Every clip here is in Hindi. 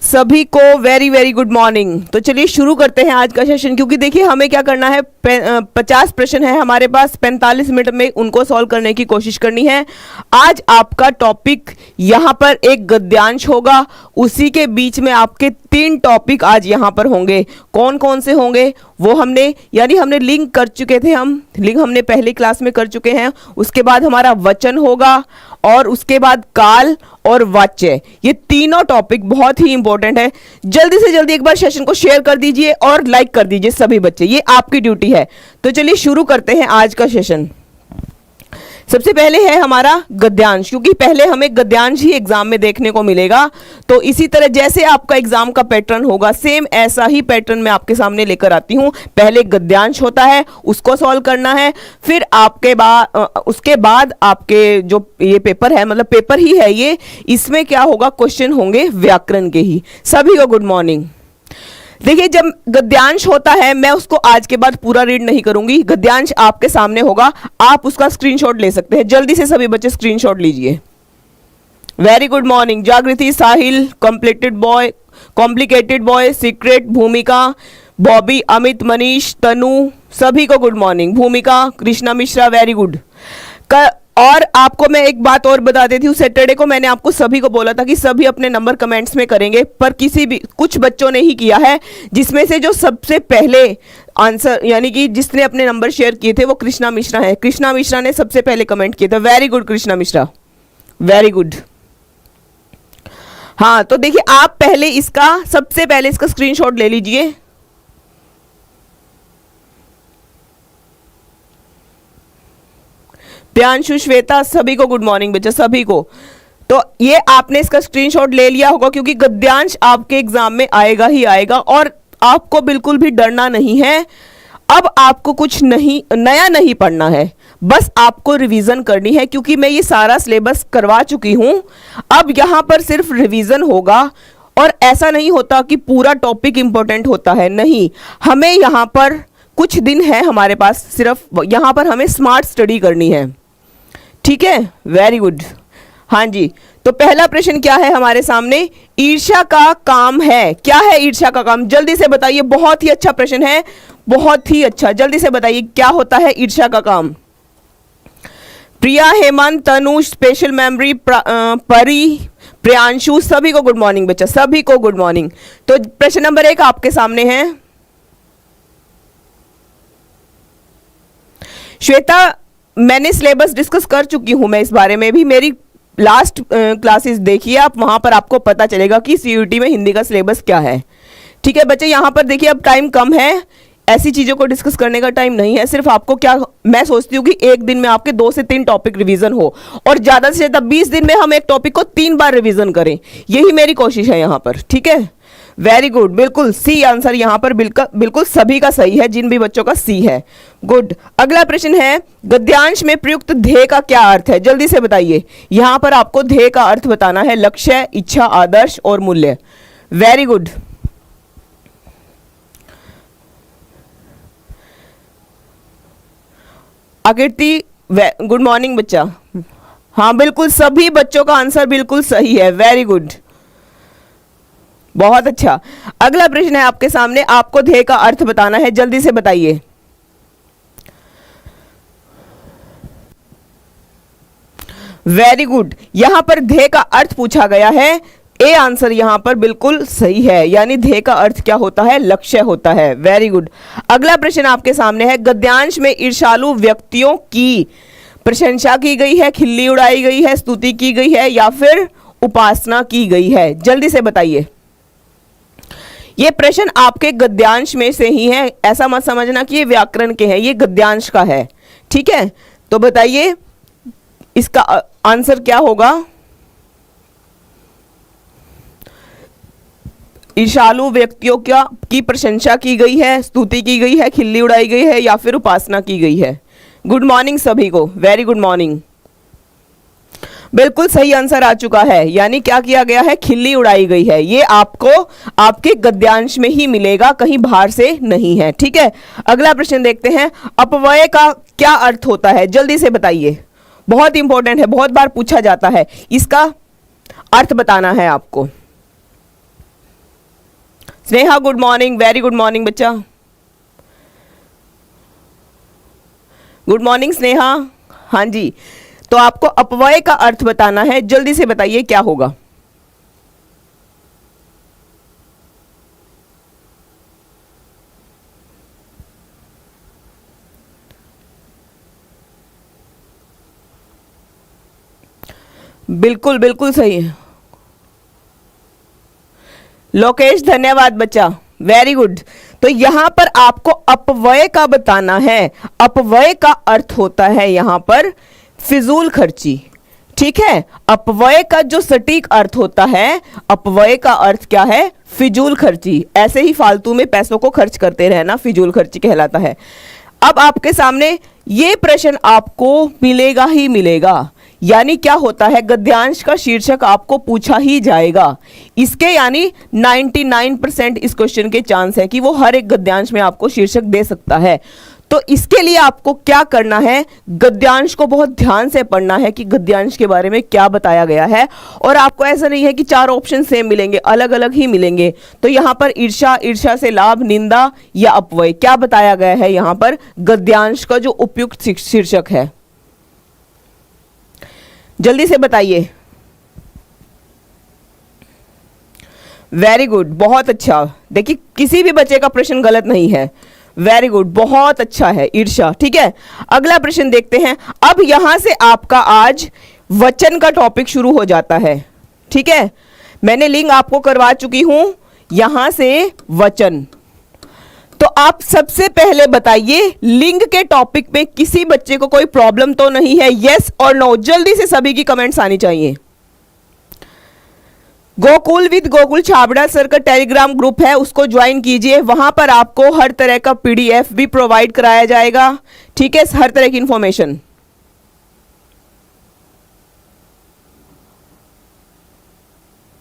सभी को वेरी वेरी गुड मॉर्निंग। तो चलिए शुरू करते हैं आज का सेशन, क्योंकि देखिए हमें क्या करना है, 50 प्रश्न है हमारे पास, 45 मिनट में उनको सॉल्व करने की कोशिश करनी है। आज आपका टॉपिक यहाँ पर एक गद्यांश होगा, उसी के बीच में आपके 3 टॉपिक आज यहाँ पर होंगे। कौन कौन से होंगे वो हमने लिंक कर चुके थे, लिंक हमने पहली क्लास में कर चुके हैं। उसके बाद हमारा वचन होगा और उसके बाद काल और वाच्य, ये तीनों टॉपिक बहुत ही इंपॉर्टेंट है। जल्दी से जल्दी एक बार सेशन को शेयर कर दीजिए और लाइक कर दीजिए सभी बच्चे, ये आपकी ड्यूटी है। तो चलिए शुरू करते हैं आज का सेशन। सबसे पहले है हमारा गद्यांश, क्योंकि पहले हमें गद्यांश ही एग्जाम में देखने को मिलेगा। तो इसी तरह जैसे आपका एग्जाम का पैटर्न होगा, सेम ऐसा ही पैटर्न मैं आपके सामने लेकर आती हूं। पहले गद्यांश होता है, उसको सॉल्व करना है, फिर उसके बाद आपके जो ये पेपर है, मतलब पेपर ही है ये, इसमें क्या होगा, क्वेश्चन होंगे व्याकरण के ही। सभी को गुड मॉर्निंग। देखिए जब गद्यांश होता है, मैं उसको आज के बाद पूरा रीड नहीं करूंगी, गद्यांश आपके सामने होगा, आप उसका स्क्रीनशॉट ले सकते हैं। जल्दी से सभी बच्चे स्क्रीनशॉट लीजिए। वेरी गुड मॉर्निंग जागृति, साहिल, कॉम्प्लिकेटेड बॉय, सीक्रेट, भूमिका, बॉबी, अमित, मनीष, तनु, सभी को गुड मॉर्निंग। भूमिका, कृष्णा मिश्रा, वेरी गुड। और आपको मैं एक बात और बता देती हूँ, सैटरडे को मैंने आपको सभी को बोला था कि सभी अपने नंबर कमेंट्स में करेंगे, पर कुछ बच्चों ने ही किया है, जिसमें से जो सबसे पहले आंसर यानी कि जिसने अपने नंबर शेयर किए थे वो कृष्णा मिश्रा है। कृष्णा मिश्रा ने सबसे पहले कमेंट किए थे। Very good Krishna Mishra, very good. हाँ तो देखिए आप सबसे पहले इसका स्क्रीनशॉट ले लीजिए। प्रियांशु, श्वेता, सभी को गुड मॉर्निंग बच्चा, सभी को। तो ये आपने इसका स्क्रीनशॉट ले लिया होगा, क्योंकि गद्यांश आपके एग्जाम में आएगा ही आएगा और आपको बिल्कुल भी डरना नहीं है। अब आपको कुछ नया नहीं पढ़ना है, बस आपको रिवीजन करनी है, क्योंकि मैं ये सारा सिलेबस करवा चुकी हूं। अब यहां पर सिर्फ रिवीजन होगा, और ऐसा नहीं होता कि पूरा टॉपिक इंपॉर्टेंट होता है, नहीं। हमें यहां पर कुछ दिन है हमारे पास, सिर्फ यहां पर हमें स्मार्ट स्टडी करनी है, ठीक है। Very good. हाँ जी, तो पहला प्रश्न क्या है हमारे सामने, ईर्ष्या का काम है। क्या है ईर्ष्या का काम, जल्दी से बताइए। बहुत ही अच्छा प्रश्न है, बहुत ही अच्छा। जल्दी से बताइए क्या होता है ईर्ष्या का काम। प्रिया, हेमंत, तनु, स्पेशल मेमोरी, परी, प्रियांशु, सभी को गुड मॉर्निंग बच्चा, सभी को गुड मॉर्निंग। तो प्रश्न नंबर 1 आपके सामने है। श्वेता, मैंने सिलेबस डिस्कस कर चुकी हूं मैं इस बारे में भी, मेरी लास्ट क्लासेस देखिए आप, वहां पर आपको पता चलेगा कि सीयूटी में हिंदी का सिलेबस क्या है, ठीक है बच्चे। यहां पर देखिए अब टाइम कम है, ऐसी चीजों को डिस्कस करने का टाइम नहीं है। सिर्फ आपको मैं सोचती हूँ कि एक दिन में आपके 2 से 3 टॉपिक रिवीजन हो, और ज्यादा से ज्यादा 20 दिन में हम एक टॉपिक को 3 बार रिवीजन करें, यही मेरी कोशिश है यहाँ पर, ठीक है। वेरी गुड, बिल्कुल सी आंसर यहाँ पर बिल्कुल सभी का सही है, जिन भी बच्चों का सी है। गुड। अगला प्रश्न है, गद्यांश में प्रयुक्त ध्येय का क्या अर्थ है, जल्दी से बताइए। यहां पर आपको ध्येय का अर्थ बताना है, लक्ष्य, इच्छा, आदर्श और मूल्य। Very good. आकृति, गुड मॉर्निंग बच्चा। हाँ बिल्कुल सभी बच्चों का आंसर बिल्कुल सही है, वेरी गुड, बहुत अच्छा। अगला प्रश्न है आपके सामने, आपको ध्येय का अर्थ बताना है, जल्दी से बताइए। Very good. यहां पर ध्येय का अर्थ पूछा गया है, ए आंसर यहां पर बिल्कुल सही है, यानी ध्येय का अर्थ क्या होता है, लक्ष्य होता है। Very good. अगला प्रश्न आपके सामने है, गद्यांश में ईर्ष्यालु व्यक्तियों की प्रशंसा की गई है, खिल्ली उड़ाई गई है, स्तुति की गई है, या फिर उपासना की गई है, जल्दी से बताइए। ये प्रश्न आपके गद्यांश में से ही है, ऐसा मत समझना कि ये व्याकरण के हैं, ये गद्यांश का है, ठीक है। तो बताइए इसका आंसर क्या होगा। ईर्ष्यालु व्यक्तियों की प्रशंसा की गई है, स्तुति की गई है, खिल्ली उड़ाई गई है, या फिर उपासना की गई है। गुड मॉर्निंग सभी को, वेरी गुड मॉर्निंग। बिल्कुल सही आंसर आ चुका है, यानी क्या किया गया है, खिल्ली उड़ाई गई है। ये आपको आपके गद्यांश में ही मिलेगा, कहीं बाहर से नहीं है, ठीक है। अगला प्रश्न देखते हैं, अपव्यय का क्या अर्थ होता है, जल्दी से बताइए। बहुत इंपॉर्टेंट है, बहुत बार पूछा जाता है, इसका अर्थ बताना है आपको। Sneha good morning, very good morning बच्चा, गुड मॉर्निंग स्नेहा। हाँ जी, तो आपको अपव्यय का अर्थ बताना है, जल्दी से बताइए क्या होगा। बिल्कुल बिल्कुल सही है लोकेश, धन्यवाद बच्चा, वेरी गुड। तो यहां पर आपको अपव्यय का बताना है। अपव्यय का अर्थ होता है यहां पर फिजूल खर्ची, ठीक है। अपव्यय का जो सटीक अर्थ होता है, अपव्यय का अर्थ क्या है, फिजूल खर्ची। ऐसे ही फालतू में पैसों को खर्च करते रहना फिजूल खर्ची कहलाता है। अब आपके सामने ये प्रश्न आपको मिलेगा ही मिलेगा, यानी क्या होता है, गद्यांश का शीर्षक आपको पूछा ही जाएगा। इसके यानी 99% इस क्वेश्चन के चांस है कि वो हर एक गद्यांश में आपको शीर्षक दे सकता है। तो इसके लिए आपको क्या करना है, गद्यांश को बहुत ध्यान से पढ़ना है कि गद्यांश के बारे में क्या बताया गया है। और आपको ऐसा नहीं है कि चार ऑप्शन सेम मिलेंगे, अलग अलग ही मिलेंगे। तो यहां पर ईर्ष्या, ईर्ष्या से लाभ, निंदा या अपव्यय, क्या बताया गया है यहां पर गद्यांश का जो उपयुक्त शीर्षक है, जल्दी से बताइए। वेरी गुड, बहुत अच्छा। देखिए किसी भी बच्चे का प्रश्न गलत नहीं है, वेरी गुड, बहुत अच्छा है, ईर्ष्या, ठीक है। अगला प्रश्न देखते हैं। अब यहां से आपका आज वचन का टॉपिक शुरू हो जाता है, ठीक है। मैंने लिंक आपको करवा चुकी हूं, यहां से वचन। तो आप सबसे पहले बताइए, लिंग के टॉपिक में किसी बच्चे को कोई प्रॉब्लम तो नहीं है? यस और नो, जल्दी से सभी की कमेंट्स आनी चाहिए। गोकुल विद गोकुल छाबड़ा सर का टेलीग्राम ग्रुप है, उसको ज्वाइन कीजिए। वहां पर आपको हर तरह का पीडीएफ भी प्रोवाइड कराया जाएगा, ठीक है, हर तरह की इंफॉर्मेशन।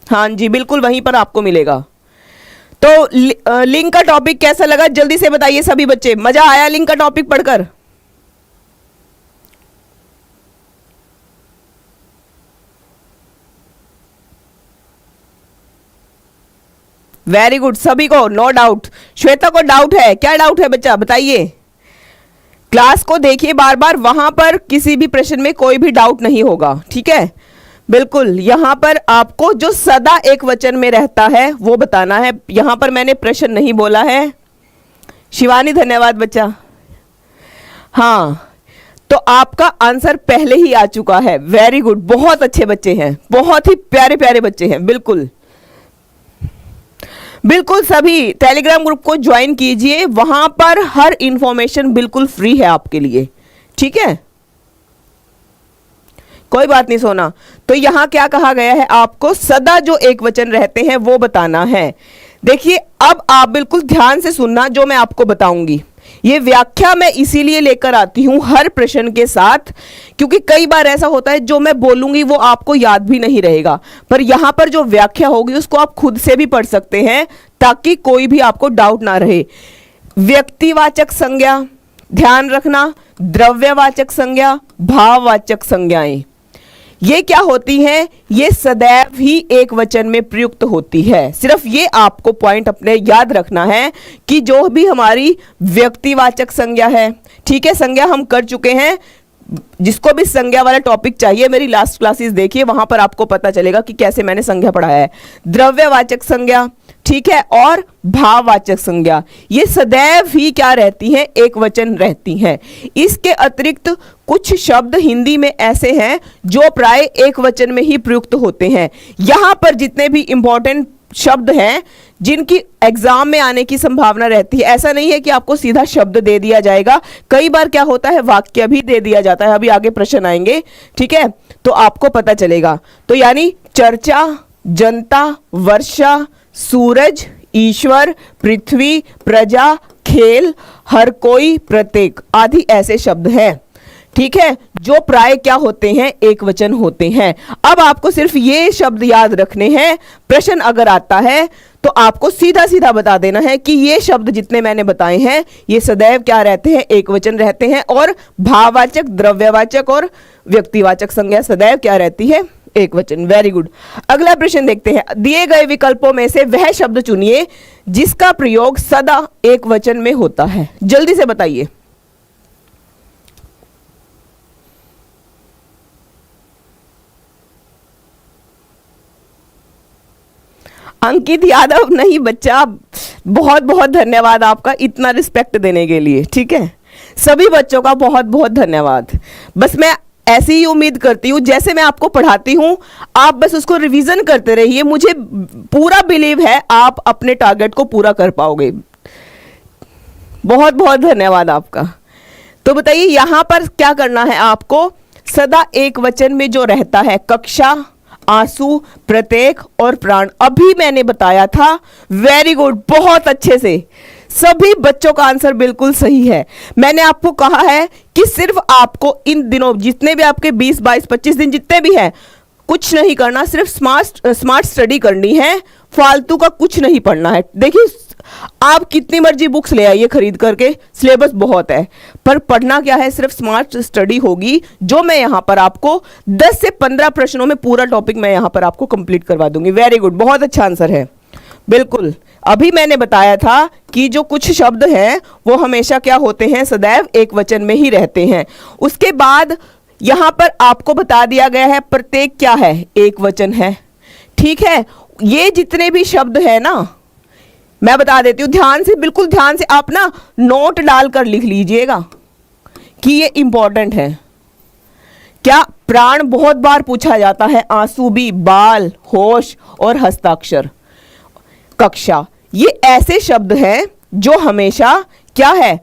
हाँ जी, बिल्कुल वहीं पर आपको मिलेगा। तो लिंक का टॉपिक कैसा लगा जल्दी से बताइए सभी बच्चे, मजा आया लिंक का टॉपिक पढ़कर? वेरी गुड, सभी को नो डाउट। श्वेता को डाउट है, क्या डाउट है बच्चा बताइए? क्लास को देखिए बार बार, वहां पर किसी भी प्रश्न में कोई भी डाउट नहीं होगा, ठीक है। बिल्कुल, यहां पर आपको जो सदा एक वचन में रहता है वो बताना है। यहां पर मैंने प्रश्न नहीं बोला है। शिवानी धन्यवाद बच्चा। हाँ, तो आपका आंसर पहले ही आ चुका है, वेरी गुड, बहुत अच्छे बच्चे हैं, बहुत ही प्यारे प्यारे बच्चे हैं। बिल्कुल बिल्कुल, सभी टेलीग्राम ग्रुप को ज्वाइन कीजिए, वहां पर हर इंफॉर्मेशन बिल्कुल फ्री है आपके लिए, ठीक है, कोई बात नहीं सोना। तो यहां क्या कहा गया है, आपको सदा जो एक वचन रहते हैं वो बताना है। देखिए अब आप बिल्कुल ध्यान से सुनना जो मैं आपको बताऊंगी। ये व्याख्या मैं इसीलिए लेकर आती हूं हर प्रश्न के साथ, क्योंकि कई बार ऐसा होता है जो मैं बोलूंगी वो आपको याद भी नहीं रहेगा, पर यहां पर जो व्याख्या होगी उसको आप खुद से भी पढ़ सकते हैं ताकि कोई भी आपको डाउट ना रहे। व्यक्तिवाचक संज्ञा ध्यान रखना, द्रव्यवाचक संज्ञा, भाववाचक संज्ञाएं, ये क्या होती हैं, ये सदैव ही एक वचन में प्रयुक्त होती है। सिर्फ ये आपको पॉइंट अपने याद रखना है कि जो भी हमारी व्यक्तिवाचक संज्ञा है, ठीक है, संज्ञा हम कर चुके हैं। जिसको भी संज्ञा वाला टॉपिक चाहिए मेरी लास्ट क्लासेस देखिए, वहां पर आपको पता चलेगा कि कैसे मैंने संज्ञा पढ़ाया है। द्रव्यवाचक संज्ञा, ठीक है, और भाववाचक संज्ञा, ये सदैव ही क्या रहती हैं, एक वचन रहती हैं। इसके अतिरिक्त कुछ शब्द हिंदी में ऐसे हैं जो प्राय एक वचन में ही प्रयुक्त होते हैं। यहां पर जितने भी इंपॉर्टेंट शब्द हैं जिनकी एग्जाम में आने की संभावना रहती है, ऐसा नहीं है कि आपको सीधा शब्द दे दिया जाएगा, कई बार क्या होता है वाक्य भी दे दिया जाता है, अभी आगे प्रश्न आएंगे, ठीक है, तो आपको पता चलेगा। तो यानी चर्चा, जनता, वर्षा, सूरज, ईश्वर, पृथ्वी, प्रजा, खेल, हर कोई, प्रत्येक आदि ऐसे शब्द हैं, ठीक है, जो प्राय क्या होते हैं, एक वचन होते हैं। अब आपको सिर्फ ये शब्द याद रखने हैं, प्रश्न अगर आता है तो आपको सीधा सीधा बता देना है कि ये शब्द जितने मैंने बताए हैं ये सदैव क्या रहते हैं, एक वचन रहते हैं, और भाववाचक, द्रव्यवाचक और व्यक्तिवाचक संज्ञा सदैव क्या रहती है, एक वचन, वेरी गुड। अगला प्रश्न देखते हैं, दिए गए विकल्पों में से वह शब्द चुनिए जिसका प्रयोग सदा एक वचन में होता है। जल्दी से बताइए। अंकित यादव नहीं बच्चा, बहुत बहुत धन्यवाद आपका इतना रिस्पेक्ट देने के लिए, ठीक है। सभी बच्चों का बहुत बहुत धन्यवाद। बस मैं ऐसी ही उम्मीद करती हूँ, जैसे मैं आपको पढ़ाती हूँ आप बस उसको रिवीजन करते रहिए, मुझे पूरा बिलीव है आप अपने टारगेट को पूरा कर पाओगे। बहुत बहुत धन्यवाद आपका। तो बताइए यहां पर क्या करना है आपको, सदा एक वचन में जो रहता है, कक्षा, आंसू, प्रत्येक और प्राण, अभी मैंने बताया था। वेरी गुड, बहुत अच्छे से सभी बच्चों का आंसर बिल्कुल सही है। मैंने आपको कहा है कि सिर्फ आपको इन दिनों जितने भी आपके 20, 22, 25 दिन जितने भी हैं, कुछ नहीं करना, सिर्फ स्मार्ट स्टडी करनी है, फालतू का कुछ नहीं पढ़ना है। देखिए आप कितनी मर्जी बुक्स ले आइए खरीद करके, सिलेबस बहुत है, पर पढ़ना क्या है, सिर्फ स्मार्ट स्टडी होगी, जो मैं यहां पर आपको 10 से 15 प्रश्नों में पूरा टॉपिक मैं यहां पर आपको कंप्लीट करवा दूंगी। वेरी गुड, बहुत अच्छा आंसर है, बिल्कुल। अभी मैंने बताया था कि जो कुछ शब्द हैं वो हमेशा क्या होते हैं, सदैव एक वचन में ही रहते हैं। उसके बाद यहां पर आपको बता दिया गया है प्रत्येक क्या है, एक वचन है, ठीक है। ये जितने भी शब्द है ना, मैं बता देती हूं, ध्यान से, बिल्कुल ध्यान से आप ना नोट डालकर लिख लीजिएगा कि ये इंपॉर्टेंट है। क्या प्राण बहुत बार पूछा जाता है, आंसू भी, बाल, होश और हस्ताक्षर, कक्षा, ये ऐसे शब्द हैं जो हमेशा क्या है,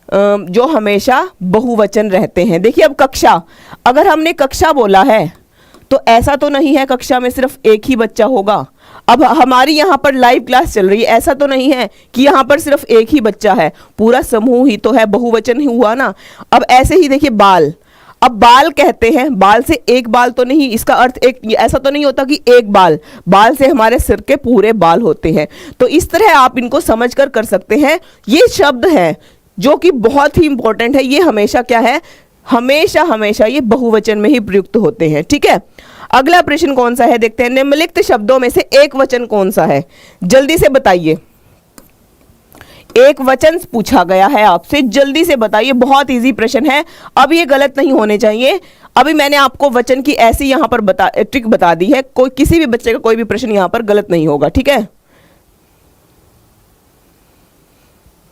जो हमेशा बहुवचन रहते हैं। देखिए अब कक्षा, अगर हमने कक्षा बोला है तो ऐसा तो नहीं है कक्षा में सिर्फ एक ही बच्चा होगा। अब हमारी यहाँ पर लाइव क्लास चल रही है, ऐसा तो नहीं है कि यहाँ पर सिर्फ एक ही बच्चा है, पूरा समूह ही तो है, बहुवचन ही हुआ ना। अब ऐसे ही देखिए बाल, अब बाल कहते हैं, बाल से एक बाल तो नहीं, इसका अर्थ एक ऐसा तो नहीं होता कि एक बाल, बाल से हमारे सिर के पूरे बाल होते हैं। तो इस तरह आप इनको समझकर कर सकते हैं। ये शब्द है जो कि बहुत ही इंपॉर्टेंट है, ये हमेशा क्या है, हमेशा हमेशा ये बहुवचन में ही प्रयुक्त होते हैं, ठीक है। अगला प्रश्न कौन सा है देखते हैं, निम्नलिखित शब्दों में से एक वचन कौन सा है, जल्दी से बताइए। एक वचन पूछा गया है आपसे, जल्दी से बताइए, बहुत इजी प्रश्न है। अब ये गलत नहीं होने चाहिए। अभी मैंने आपको वचन की ऐसी यहां पर ट्रिक बता दी है, कोई किसी भी बच्चे का कोई भी प्रश्न यहां पर गलत नहीं होगा, ठीक है।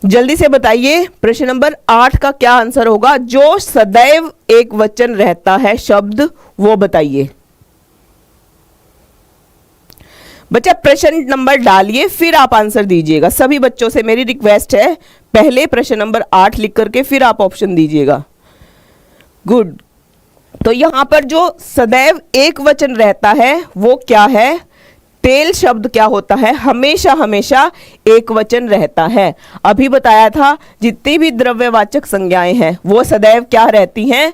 जल्दी से बताइए प्रश्न नंबर 8 का क्या आंसर होगा, जो सदैव एक वचन रहता है शब्द, वो बताइए। बच्चा प्रश्न नंबर डालिए फिर आप आंसर दीजिएगा। सभी बच्चों से मेरी रिक्वेस्ट है, पहले प्रश्न नंबर 8 लिख करके फिर आप ऑप्शन दीजिएगा। गुड। तो यहां पर जो सदैव एक वचन रहता है वो क्या है, तेल शब्द क्या होता है, हमेशा हमेशा एक वचन रहता है। अभी बताया था जितनी भी द्रव्यवाचक संज्ञाएं हैं वो सदैव क्या रहती हैं,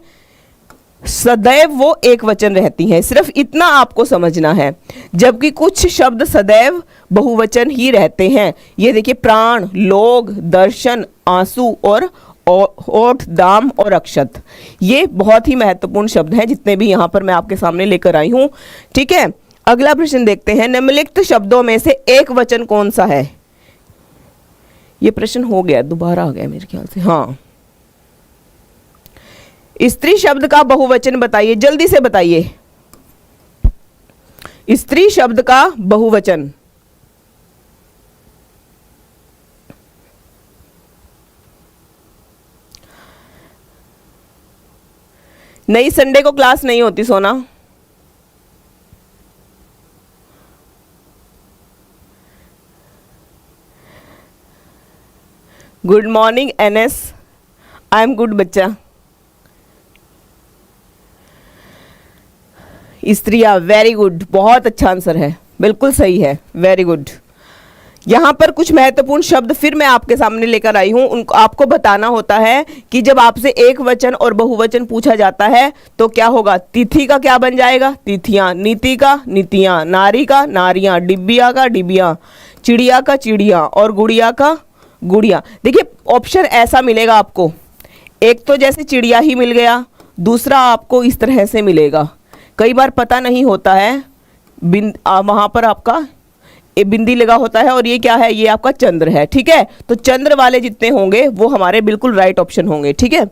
सदैव वो एक वचन रहती हैं, सिर्फ इतना आपको समझना है। जबकि कुछ शब्द सदैव बहुवचन ही रहते हैं। ये देखिए प्राण, लोग, दर्शन, आंसू और ओठ, दाम और अक्षत, ये बहुत ही महत्वपूर्ण शब्द हैं जितने भी यहां पर मैं आपके सामने लेकर आई हूं, ठीक है। अगला प्रश्न देखते हैं, निम्नलिखित शब्दों में से एक वचन कौन सा है। ये प्रश्न हो गया, दोबारा आ गया मेरे ख्याल से, हाँ। स्त्री शब्द का बहुवचन बताइए, जल्दी से बताइए। स्त्री शब्द का बहुवचन, नहीं संडे को क्लास नहीं होती सोना। Good morning NS, I am good बच्चा। स्त्रियां, वेरी गुड, बहुत अच्छा आंसर है, बिल्कुल सही है, वेरी गुड। यहाँ पर कुछ महत्वपूर्ण शब्द फिर मैं आपके सामने लेकर आई हूँ, उनको आपको बताना होता है कि जब आपसे एक वचन और बहुवचन पूछा जाता है तो क्या होगा। तिथि का क्या बन जाएगा, तिथियां, नीति का नीतियां, नारी का नारियां, डिबिया का डिबिया, चिड़िया का चिड़िया और गुड़िया का गुड़िया। देखिए ऑप्शन ऐसा मिलेगा आपको, एक तो जैसे चिड़िया ही मिल गया, दूसरा आपको इस तरह से मिलेगा, कई बार पता नहीं होता है, वहां पर आपका बिंदी लगा होता है और ये क्या है, ये आपका चंद्र है। ठीक है, तो चंद्र वाले जितने होंगे वो हमारे बिल्कुल राइट ऑप्शन होंगे। ठीक है,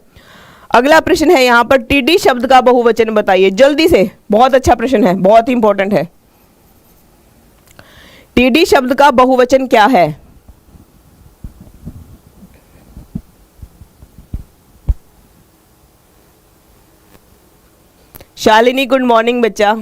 अगला प्रश्न है यहाँ पर, टीडी शब्द का बहुवचन बताइए जल्दी से। बहुत अच्छा प्रश्न है, बहुत ही इंपॉर्टेंट है। टीडी शब्द का बहुवचन क्या है? शालिनी गुड मॉर्निंग बच्चा।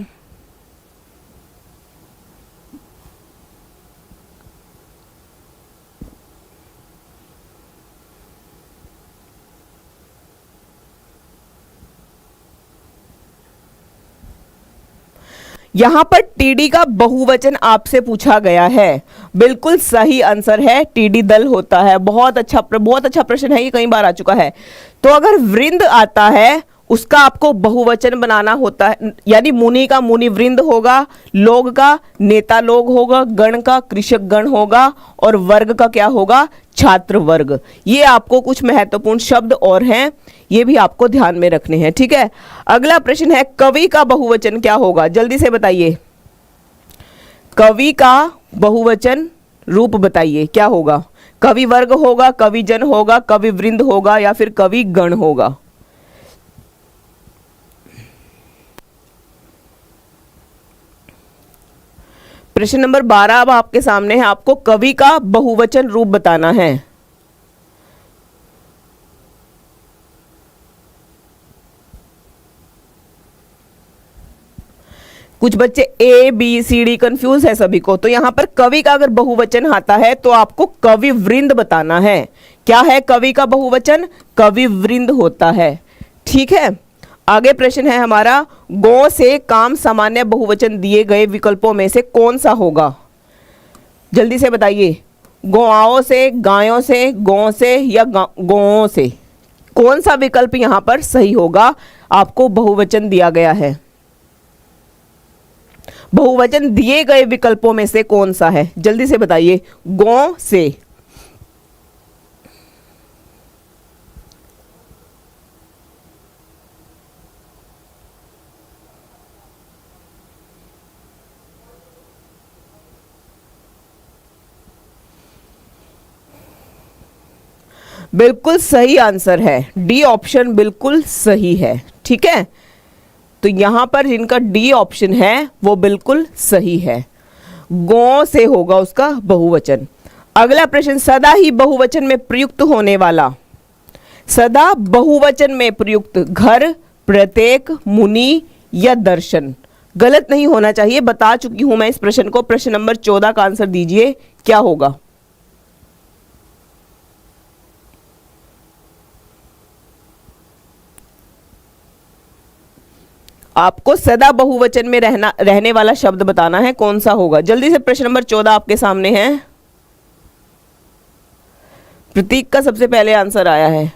यहां पर टीडी का बहुवचन आपसे पूछा गया है, बिल्कुल सही आंसर है टीडी दल होता है। बहुत अच्छा प्रश्न है, ये कई बार आ चुका है। तो अगर वृंद आता है उसका आपको बहुवचन बनाना होता है, यानी मुनि का मुनि वृंद होगा, लोग का नेता लोग होगा, गण का कृषक गण होगा और वर्ग का क्या होगा, छात्र वर्ग। ये आपको कुछ महत्वपूर्ण शब्द और हैं, ये भी आपको ध्यान में रखने हैं। ठीक है, अगला प्रश्न है, कवि का बहुवचन क्या होगा? जल्दी से बताइए, कवि का बहुवचन रूप बताइए क्या होगा? कवि वर्ग होगा, कवि जन होगा, कवि वृंद होगा या फिर कवि गण होगा? प्रश्न नंबर 12 अब आपके सामने है, आपको कवि का बहुवचन रूप बताना है। कुछ बच्चे A B C D confuse है सभी को, तो यहां पर कवि का अगर बहुवचन आता है तो आपको कवि वृंद बताना है। क्या है कवि का बहुवचन? कवि वृंद होता है। ठीक है, आगे प्रश्न है हमारा, गौ से काम सामान्य बहुवचन दिए गए विकल्पों में से कौन सा होगा? जल्दी से बताइए, गौआओं से, गायों से, गौ से या गौओं से, कौन सा विकल्प यहां पर सही होगा? आपको बहुवचन दिया गया है, बहुवचन दिए गए विकल्पों में से कौन सा है? जल्दी से बताइए, गौ से। बिल्कुल सही आंसर है, डी ऑप्शन बिल्कुल सही है। ठीक है, तो यहां पर जिनका डी ऑप्शन है वो बिल्कुल सही है, गौ से होगा उसका बहुवचन। अगला प्रश्न, सदा ही बहुवचन में प्रयुक्त होने वाला, सदा बहुवचन में प्रयुक्त घर, प्रत्येक, मुनि या दर्शन। गलत नहीं होना चाहिए, बता चुकी हूं मैं इस प्रश्न को। प्रश्न नंबर 14 का आंसर दीजिए क्या होगा? आपको सदा बहुवचन में रहने वाला शब्द बताना है, कौन सा होगा? जल्दी से, प्रश्न नंबर 14 आपके सामने है। प्रतीक का सबसे पहले आंसर आया है,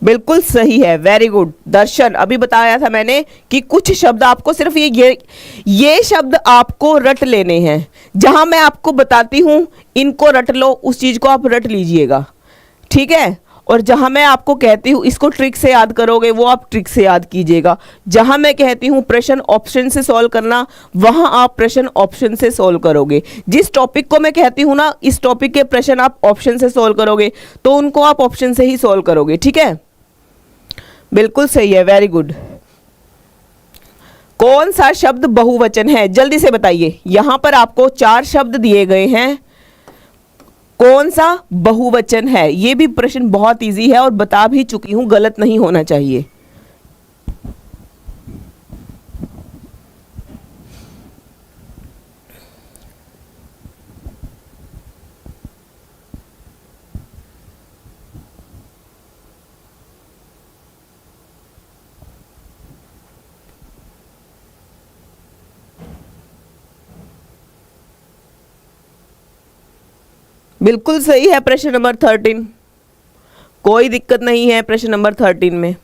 बिल्कुल सही है, वेरी गुड। दर्शन, अभी बताया था मैंने कि कुछ शब्द आपको सिर्फ ये शब्द आपको रट लेने हैं। जहां मैं आपको बताती हूं इनको रट लो, उस चीज को आप रट लीजिएगा। ठीक है, और जहां मैं आपको कहती हूं इसको ट्रिक से याद करोगे, वो आप ट्रिक से याद कीजिएगा। जहां मैं कहती हूं प्रश्न ऑप्शन से सॉल्व करना, वहां आप प्रश्न ऑप्शन से सॉल्व करोगे। जिस टॉपिक को मैं कहती हूं ना, इस टॉपिक के प्रश्न आप ऑप्शन से सॉल्व करोगे तो उनको आप ऑप्शन से ही सॉल्व करोगे। ठीक है, बिल्कुल सही है, वेरी गुड। कौन सा शब्द बहुवचन है? जल्दी से बताइए, यहां पर आपको 4 शब्द दिए गए हैं, कौन सा बहुवचन है? ये भी प्रश्न बहुत इजी है और बता भी चुकी हूं, गलत नहीं होना चाहिए। बिल्कुल सही है प्रश्न नंबर 13, कोई दिक्कत नहीं है प्रश्न नंबर 13 में।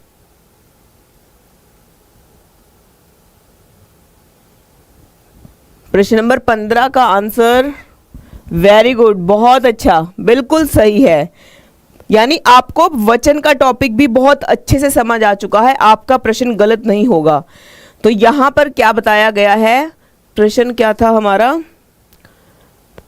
प्रश्न नंबर 15 का आंसर, वेरी गुड, बहुत अच्छा, बिल्कुल सही है। यानी आपको वचन का टॉपिक भी बहुत अच्छे से समझ आ चुका है, आपका प्रश्न गलत नहीं होगा। तो यहां पर क्या बताया गया है, प्रश्न क्या था हमारा,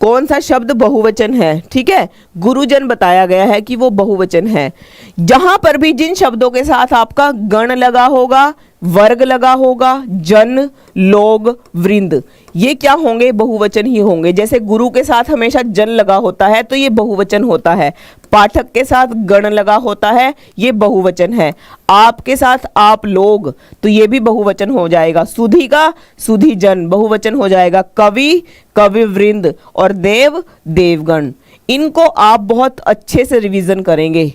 कौन सा शब्द बहुवचन है। ठीक है, गुरुजन बताया गया है कि वो बहुवचन है। जहां पर भी जिन शब्दों के साथ आपका गण लगा होगा, वर्ग लगा होगा, जन, लोग, वृंद, ये क्या होंगे, बहुवचन ही होंगे। जैसे गुरु के साथ हमेशा जन लगा होता है तो ये बहुवचन होता है। पाठक के साथ गण लगा होता है, ये बहुवचन है। आपके साथ आप लोग, तो ये भी बहुवचन हो जाएगा। सुधी का सुधी जन बहुवचन हो जाएगा। कवि कविवृंद और देव देवगण, इनको आप बहुत अच्छे से रिवीजन करेंगे।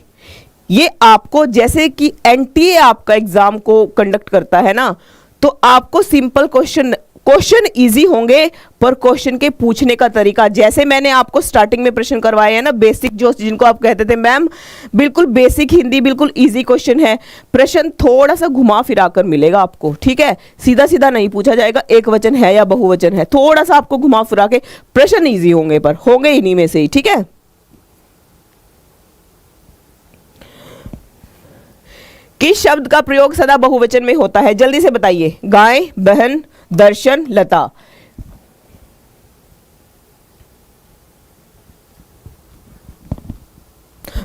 ये आपको, जैसे कि एनटीए आपका एग्जाम को कंडक्ट करता है ना, तो आपको सिंपल क्वेश्चन इजी होंगे, पर क्वेश्चन के पूछने का तरीका, जैसे मैंने आपको स्टार्टिंग में प्रश्न करवाए हैं ना, बेसिक, जो जिनको आप कहते थे मैम बिल्कुल बेसिक हिंदी, बिल्कुल इजी क्वेश्चन है। प्रश्न थोड़ा सा घुमा फिरा कर मिलेगा आपको। ठीक है, सीधा सीधा नहीं पूछा जाएगा एक वचन है या बहुवचन है, थोड़ा सा आपको घुमा फिरा के प्रश्न ईजी होंगे, पर होंगे इन्हीं में से ही। ठीक है, किस शब्द का प्रयोग सदा बहुवचन में होता है, जल्दी से बताइए। गाय, बहन, दर्शन, लता।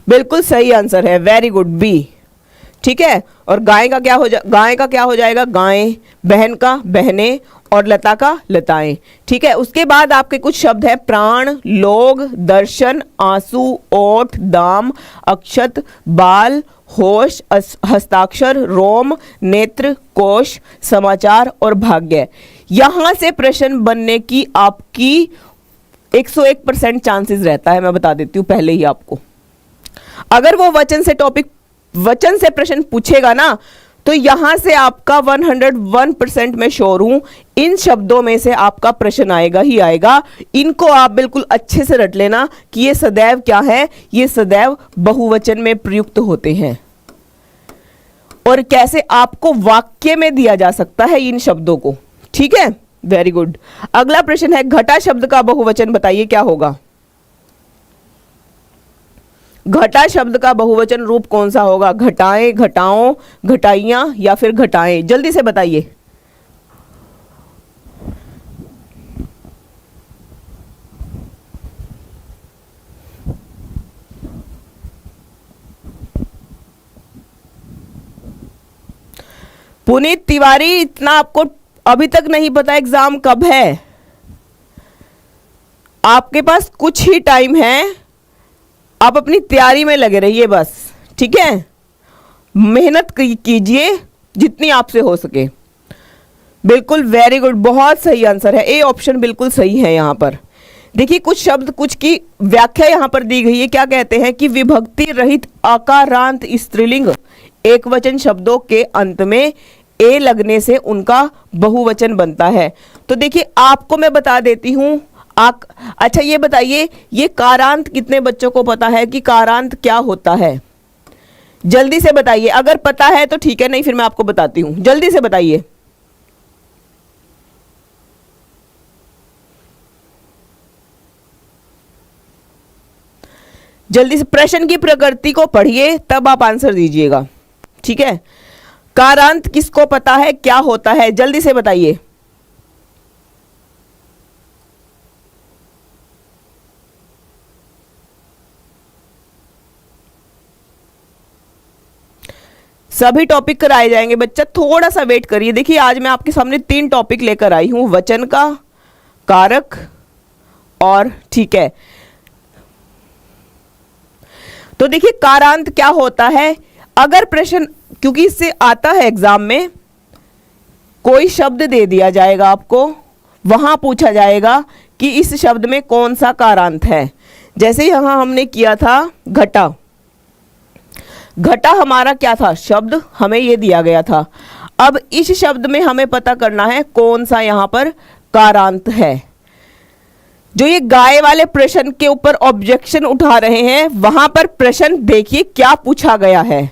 बिल्कुल सही आंसर है, वेरी गुड, बी। ठीक है, और गाय का क्या हो जाएगा, गायें, बहन का बहनें, और लता का लताएं। ठीक है, उसके बाद आपके कुछ शब्द हैं, प्राण, लोग, दर्शन, आंसू, ओठ, दाम, अक्षत, बाल, होश, हस्ताक्षर, रोम, नेत्र, कोश, समाचार और भाग्य। यहां से प्रश्न बनने की आपकी 101% चांसेस रहता है, मैं बता देती हूं पहले ही आपको। अगर वो वचन से प्रश्न पूछेगा ना, तो यहां से आपका 101% मैं श्योर हूं, इन शब्दों में से आपका प्रश्न आएगा ही आएगा। इनको आप बिल्कुल अच्छे से रट लेना कि ये सदैव क्या है, ये सदैव बहुवचन में प्रयुक्त होते हैं, और कैसे आपको वाक्य में दिया जा सकता है इन शब्दों को। ठीक है, वेरी गुड। अगला प्रश्न है, घटा शब्द का बहुवचन बताइए क्या होगा। घटा शब्द का बहुवचन रूप कौन सा होगा, घटाएं, घटाओं, घटाइयां या फिर घटाएं, जल्दी से बताइए। पुनीत तिवारी, इतना आपको अभी तक नहीं पता एग्जाम कब है? आपके पास कुछ ही टाइम है, आप अपनी तैयारी में लगे रहिए बस। ठीक है, मेहनत कीजिए जितनी आपसे हो सके। बिल्कुल वेरी गुड, बहुत सही आंसर है, ए ऑप्शन बिल्कुल सही है। यहां पर देखिए कुछ शब्द, कुछ की व्याख्या यहां पर दी गई है। क्या कहते हैं कि विभक्ति रहित आकारांत स्त्रीलिंग एक वचन शब्दों के अंत में ए लगने से उनका बहुवचन बनता है। तो देखिए आपको मैं बता देती हूं। अच्छा ये बताइए, ये कारांत कितने बच्चों को पता है कि कारांत क्या होता है? जल्दी से बताइए, अगर पता है तो ठीक है, नहीं फिर मैं आपको बताती हूं। जल्दी से बताइए। जल्दी से प्रश्न की प्रकृति को पढ़िए, तब आप आंसर दीजिएगा। ठीक है, कारांत किसको पता है क्या होता है, जल्दी से बताइए। सभी टॉपिक कराए जाएंगे बच्चा, थोड़ा सा वेट करिए। देखिए आज मैं आपके सामने 3 टॉपिक लेकर आई हूं, वचन का, कारक और ठीक है। तो देखिए कारांत क्या होता है, अगर प्रश्न, क्योंकि इससे आता है एग्जाम में, कोई शब्द दे दिया जाएगा आपको, वहां पूछा जाएगा कि इस शब्द में कौन सा कारांत है। जैसे यहां हमने किया था घटा, घटा हमारा क्या था, शब्द हमें ये दिया गया था। अब इस शब्द में हमें पता करना है कौन सा यहां पर कारांत है। जो ये गाय वाले प्रश्न के ऊपर ऑब्जेक्शन उठा रहे हैं, वहां पर प्रश्न देखिए क्या पूछा गया है,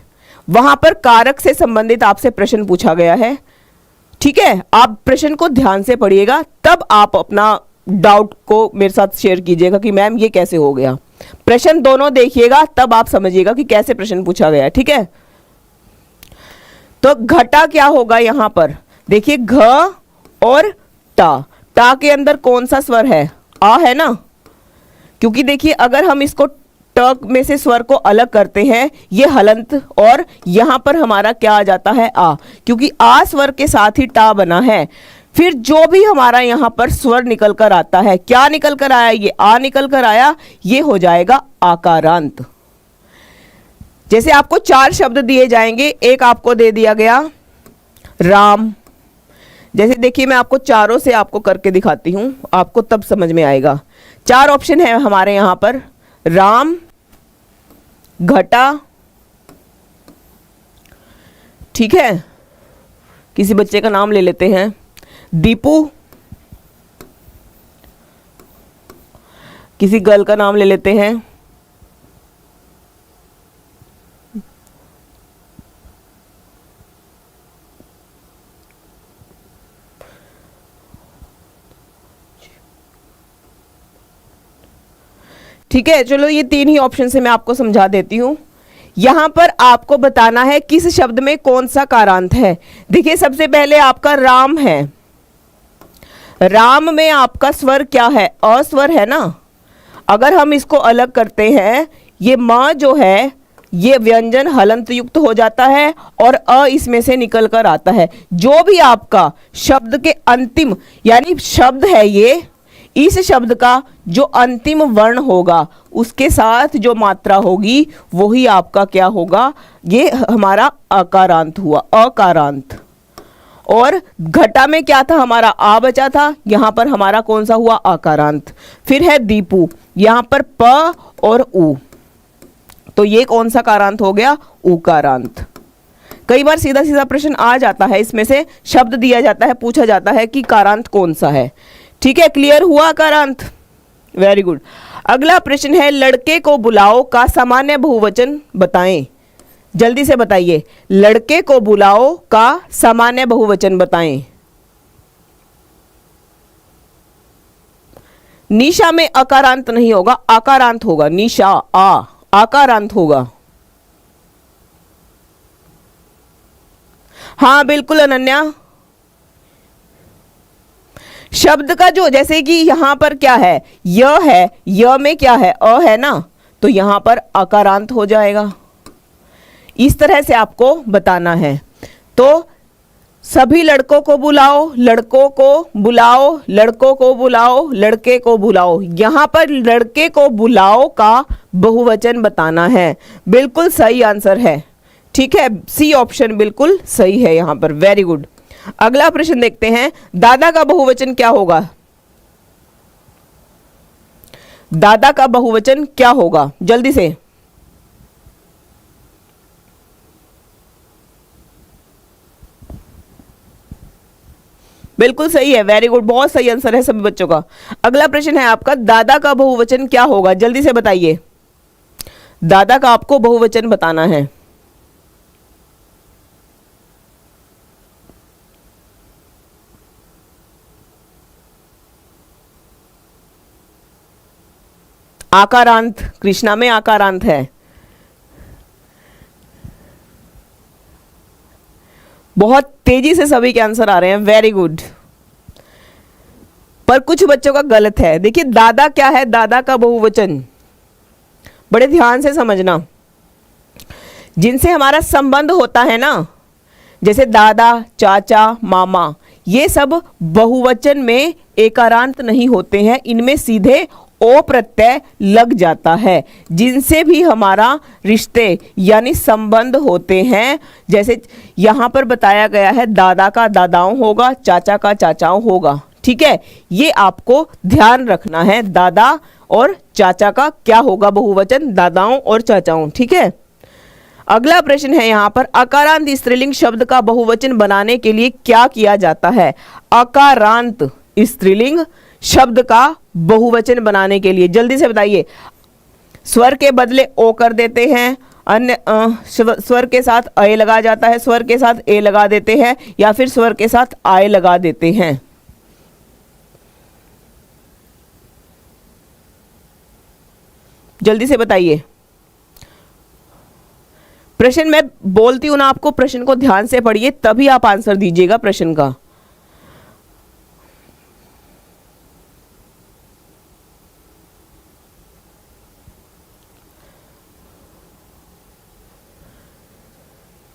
वहां पर कारक से संबंधित आपसे प्रश्न पूछा गया है। ठीक है, आप प्रश्न को ध्यान से पढ़िएगा, तब आप अपना डाउट को मेरे साथ शेयर कीजिएगा कि मैम ये कैसे हो गया। प्रश्न दोनों देखिएगा, तब आप समझिएगा कि कैसे प्रश्न पूछा गया है। ठीक है, तो घटा क्या होगा यहां पर, देखिए घ और टा के अंदर कौन सा स्वर है? आ है ना, क्योंकि देखिए अगर हम इसको ट में से स्वर को अलग करते हैं ये हलंत, और यहां पर हमारा क्या आ जाता है? आ, क्योंकि आ स्वर के साथ ही टा बना है। फिर जो भी हमारा यहां पर स्वर निकल कर आता है, क्या निकल कर आया? ये आ निकल कर आया, ये हो जाएगा आकारांत। जैसे आपको 4 शब्द दिए जाएंगे, एक आपको दे दिया गया राम। जैसे देखिए मैं आपको चारों से आपको करके दिखाती हूं, आपको तब समझ में आएगा। 4 ऑप्शन है हमारे यहां पर, राम, घटा, ठीक है, किसी बच्चे का नाम ले लेते हैं, दीपू, किसी गर्ल का नाम ले लेते हैं, ठीक है। चलो ये 3 ही ऑप्शन से मैं आपको समझा देती हूं। यहां पर आपको बताना है किस शब्द में कौन सा कारांत है। देखिए सबसे पहले आपका राम है, राम में आपका स्वर क्या है? अस्वर है ना। अगर हम इसको अलग करते हैं, ये म जो है ये व्यंजन हलंत युक्त हो जाता है और अ इसमें से निकल कर आता है। जो भी आपका शब्द के अंतिम, यानी शब्द है ये, इस शब्द का जो अंतिम वर्ण होगा उसके साथ जो मात्रा होगी वही आपका क्या होगा? ये हमारा अकारांत हुआ, अकारांत। और घटा में क्या था? हमारा आ बचा था, यहां पर हमारा कौन सा हुआ? आकारांत। फिर है दीपू, यहां पर प और उ, तो ये कौन सा कारांत हो गया? उकारांत। कई बार सीधा सीधा प्रश्न आ जाता है, इसमें से शब्द दिया जाता है, पूछा जाता है कि कारांत कौन सा है। ठीक है, क्लियर हुआ कारांत? Very good. अगला प्रश्न है, लड़के को बुलाओ का सामान्य बहुवचन बताएं। जल्दी से बताइए, लड़के को बुलाओ का सामान्य बहुवचन बताएं। निशा में अकारांत नहीं होगा, आकारांत होगा। निशा आ, आकारांत होगा। हाँ बिल्कुल अनन्या, शब्द का जो, जैसे कि यहां पर क्या है? य है, य में क्या है? अ है ना, तो यहां पर अकारांत हो जाएगा। इस तरह से आपको बताना है। तो सभी लड़कों को बुलाओ, लड़कों को बुलाओ, लड़कों को बुलाओ, लड़के को बुलाओ। यहां पर लड़के को बुलाओ का बहुवचन बताना है। बिल्कुल सही आंसर है, ठीक है, सी ऑप्शन बिल्कुल सही है यहां पर। Very good. अगला प्रश्न देखते हैं, दादा का बहुवचन क्या होगा? दादा का बहुवचन क्या होगा? जल्दी से। बिल्कुल सही है, वेरी गुड, बहुत सही आंसर है सभी बच्चों का। अगला प्रश्न है आपका, दादा का बहुवचन क्या होगा? जल्दी से बताइए, दादा का आपको बहुवचन बताना है। आकारांत, कृष्णा में आकारांत है। बहुत तेजी से सभी के आंसर आ रहे हैं, वेरी गुड। पर कुछ बच्चों का गलत है। देखिए दादा क्या है? दादा का बहुवचन बड़े ध्यान से समझना, जिनसे हमारा संबंध होता है ना, जैसे दादा, चाचा, मामा, ये सब बहुवचन में एकारांत नहीं होते हैं, इनमें सीधे ओ प्रत्यय लग जाता है। जिनसे भी हमारा रिश्ते यानी संबंध होते हैं, जैसे यहां पर बताया गया है, दादा का दादाओं होगा, चाचा का चाचाओं होगा। ठीक है, ये आपको ध्यान रखना है। दादा और चाचा का क्या होगा बहुवचन? दादाओं और चाचाओं। ठीक है, अगला प्रश्न है यहां पर, अकारांत स्त्रीलिंग शब्द का बहुवचन बनाने के लिए क्या किया जाता है? अकारांत स्त्रीलिंग शब्द का बहुवचन बनाने के लिए जल्दी से बताइए। स्वर के बदले ओ कर देते हैं, अन्य स्वर के साथ अय लगा जाता है, स्वर के साथ ए लगा देते हैं, या फिर स्वर के साथ आय लगा देते हैं। जल्दी से बताइए। प्रश्न मैं बोलती हूं ना आपको, प्रश्न को ध्यान से पढ़िए, तभी आप आंसर दीजिएगा प्रश्न का।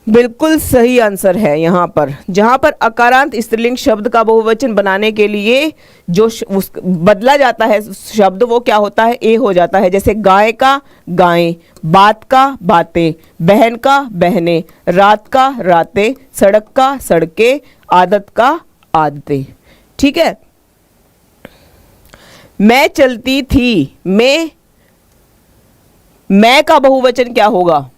बिल्कुल सही आंसर है यहाँ पर। जहां पर अकारांत स्त्रीलिंग शब्द का बहुवचन बनाने के लिए जो बदला जाता है शब्द, वो क्या होता है? ए हो जाता है। जैसे गाय का गायें, बात का बातें, बहन का बहनें, रात का रातें, सड़क का सड़कें, आदत का आदतें। ठीक है। मैं चलती थी, मैं का बहुवचन क्या होगा?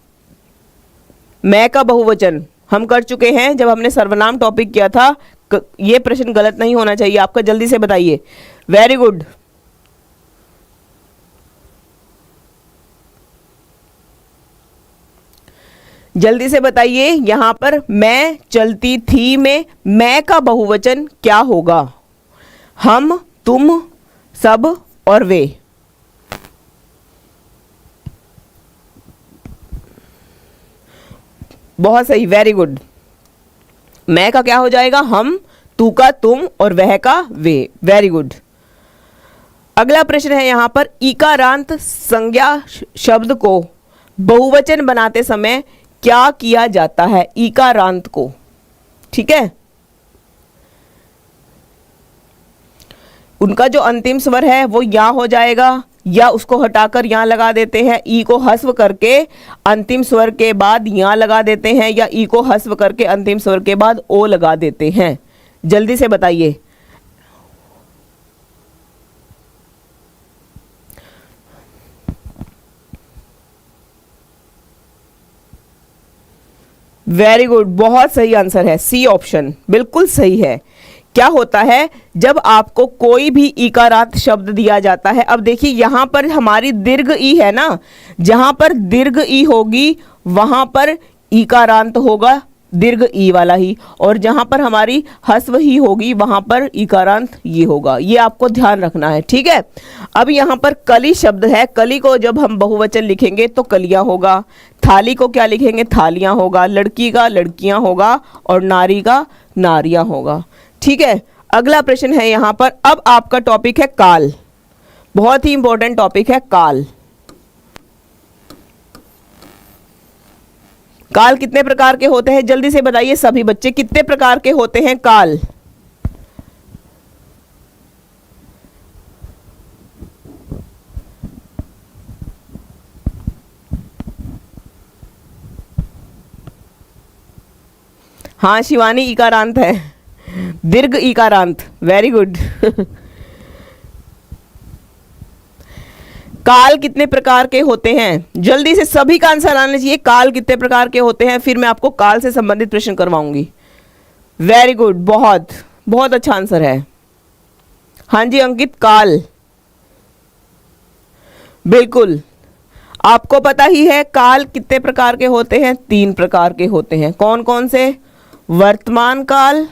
मैं का बहुवचन हम कर चुके हैं जब हमने सर्वनाम टॉपिक किया था। ये प्रश्न गलत नहीं होना चाहिए आपका, जल्दी से बताइए। Very good. जल्दी से बताइए, यहां पर मैं चलती थी में मैं का बहुवचन क्या होगा? हम, तुम, सब और वे। बहुत सही, वेरी गुड। मैं का क्या हो जाएगा? हम, तू का तुम और वह का वे। Very good. अगला प्रश्न है यहां पर, इकारांत संज्ञा शब्द को बहुवचन बनाते समय क्या किया जाता है? इकारांत को, ठीक है, उनका जो अंतिम स्वर है वो या हो जाएगा, या उसको हटाकर यहाँ लगा देते हैं, ई को हस्व करके अंतिम स्वर के बाद यहाँ लगा देते हैं, या ई को हस्व करके अंतिम स्वर के बाद ओ लगा देते हैं। जल्दी से बताइए। वेरी गुड, बहुत सही आंसर है, सी ऑप्शन बिल्कुल सही है। क्या होता है जब आपको कोई भी इकारांत शब्द दिया जाता है? अब देखिए यहां पर हमारी दीर्घ ई है ना, जहां पर दीर्घ ई होगी वहां पर इकारांत होगा, दीर्घ ई वाला ही, और जहां पर हमारी हस्व ही होगी वहां पर इकारांत ये होगा। ये आपको ध्यान रखना है, ठीक है। अब यहां पर कली शब्द है, कली को जब हम बहुवचन लिखेंगे तो कलियां होगा, थाली को क्या लिखेंगे? थालियां होगा, लड़की का लड़कियां होगा, और नारी का नारियां होगा, ठीक है। अगला प्रश्न है यहां पर, अब आपका टॉपिक है काल। बहुत ही इंपॉर्टेंट टॉपिक है काल। काल कितने प्रकार के होते हैं? जल्दी से बताइए सभी बच्चे, कितने प्रकार के होते हैं काल? हाँ शिवानी, इकारांत है, दीर्घ इकारांत, वेरी गुड। काल कितने प्रकार के होते हैं? जल्दी से सभी का आंसर आना चाहिए। काल कितने प्रकार के होते हैं, फिर मैं आपको काल से संबंधित प्रश्न करवाऊंगी। वेरी गुड, बहुत बहुत अच्छा आंसर है। हाँ जी अंकित, काल बिल्कुल आपको पता ही है। काल कितने प्रकार के होते हैं? 3 प्रकार के होते हैं। कौन कौन से? वर्तमान काल,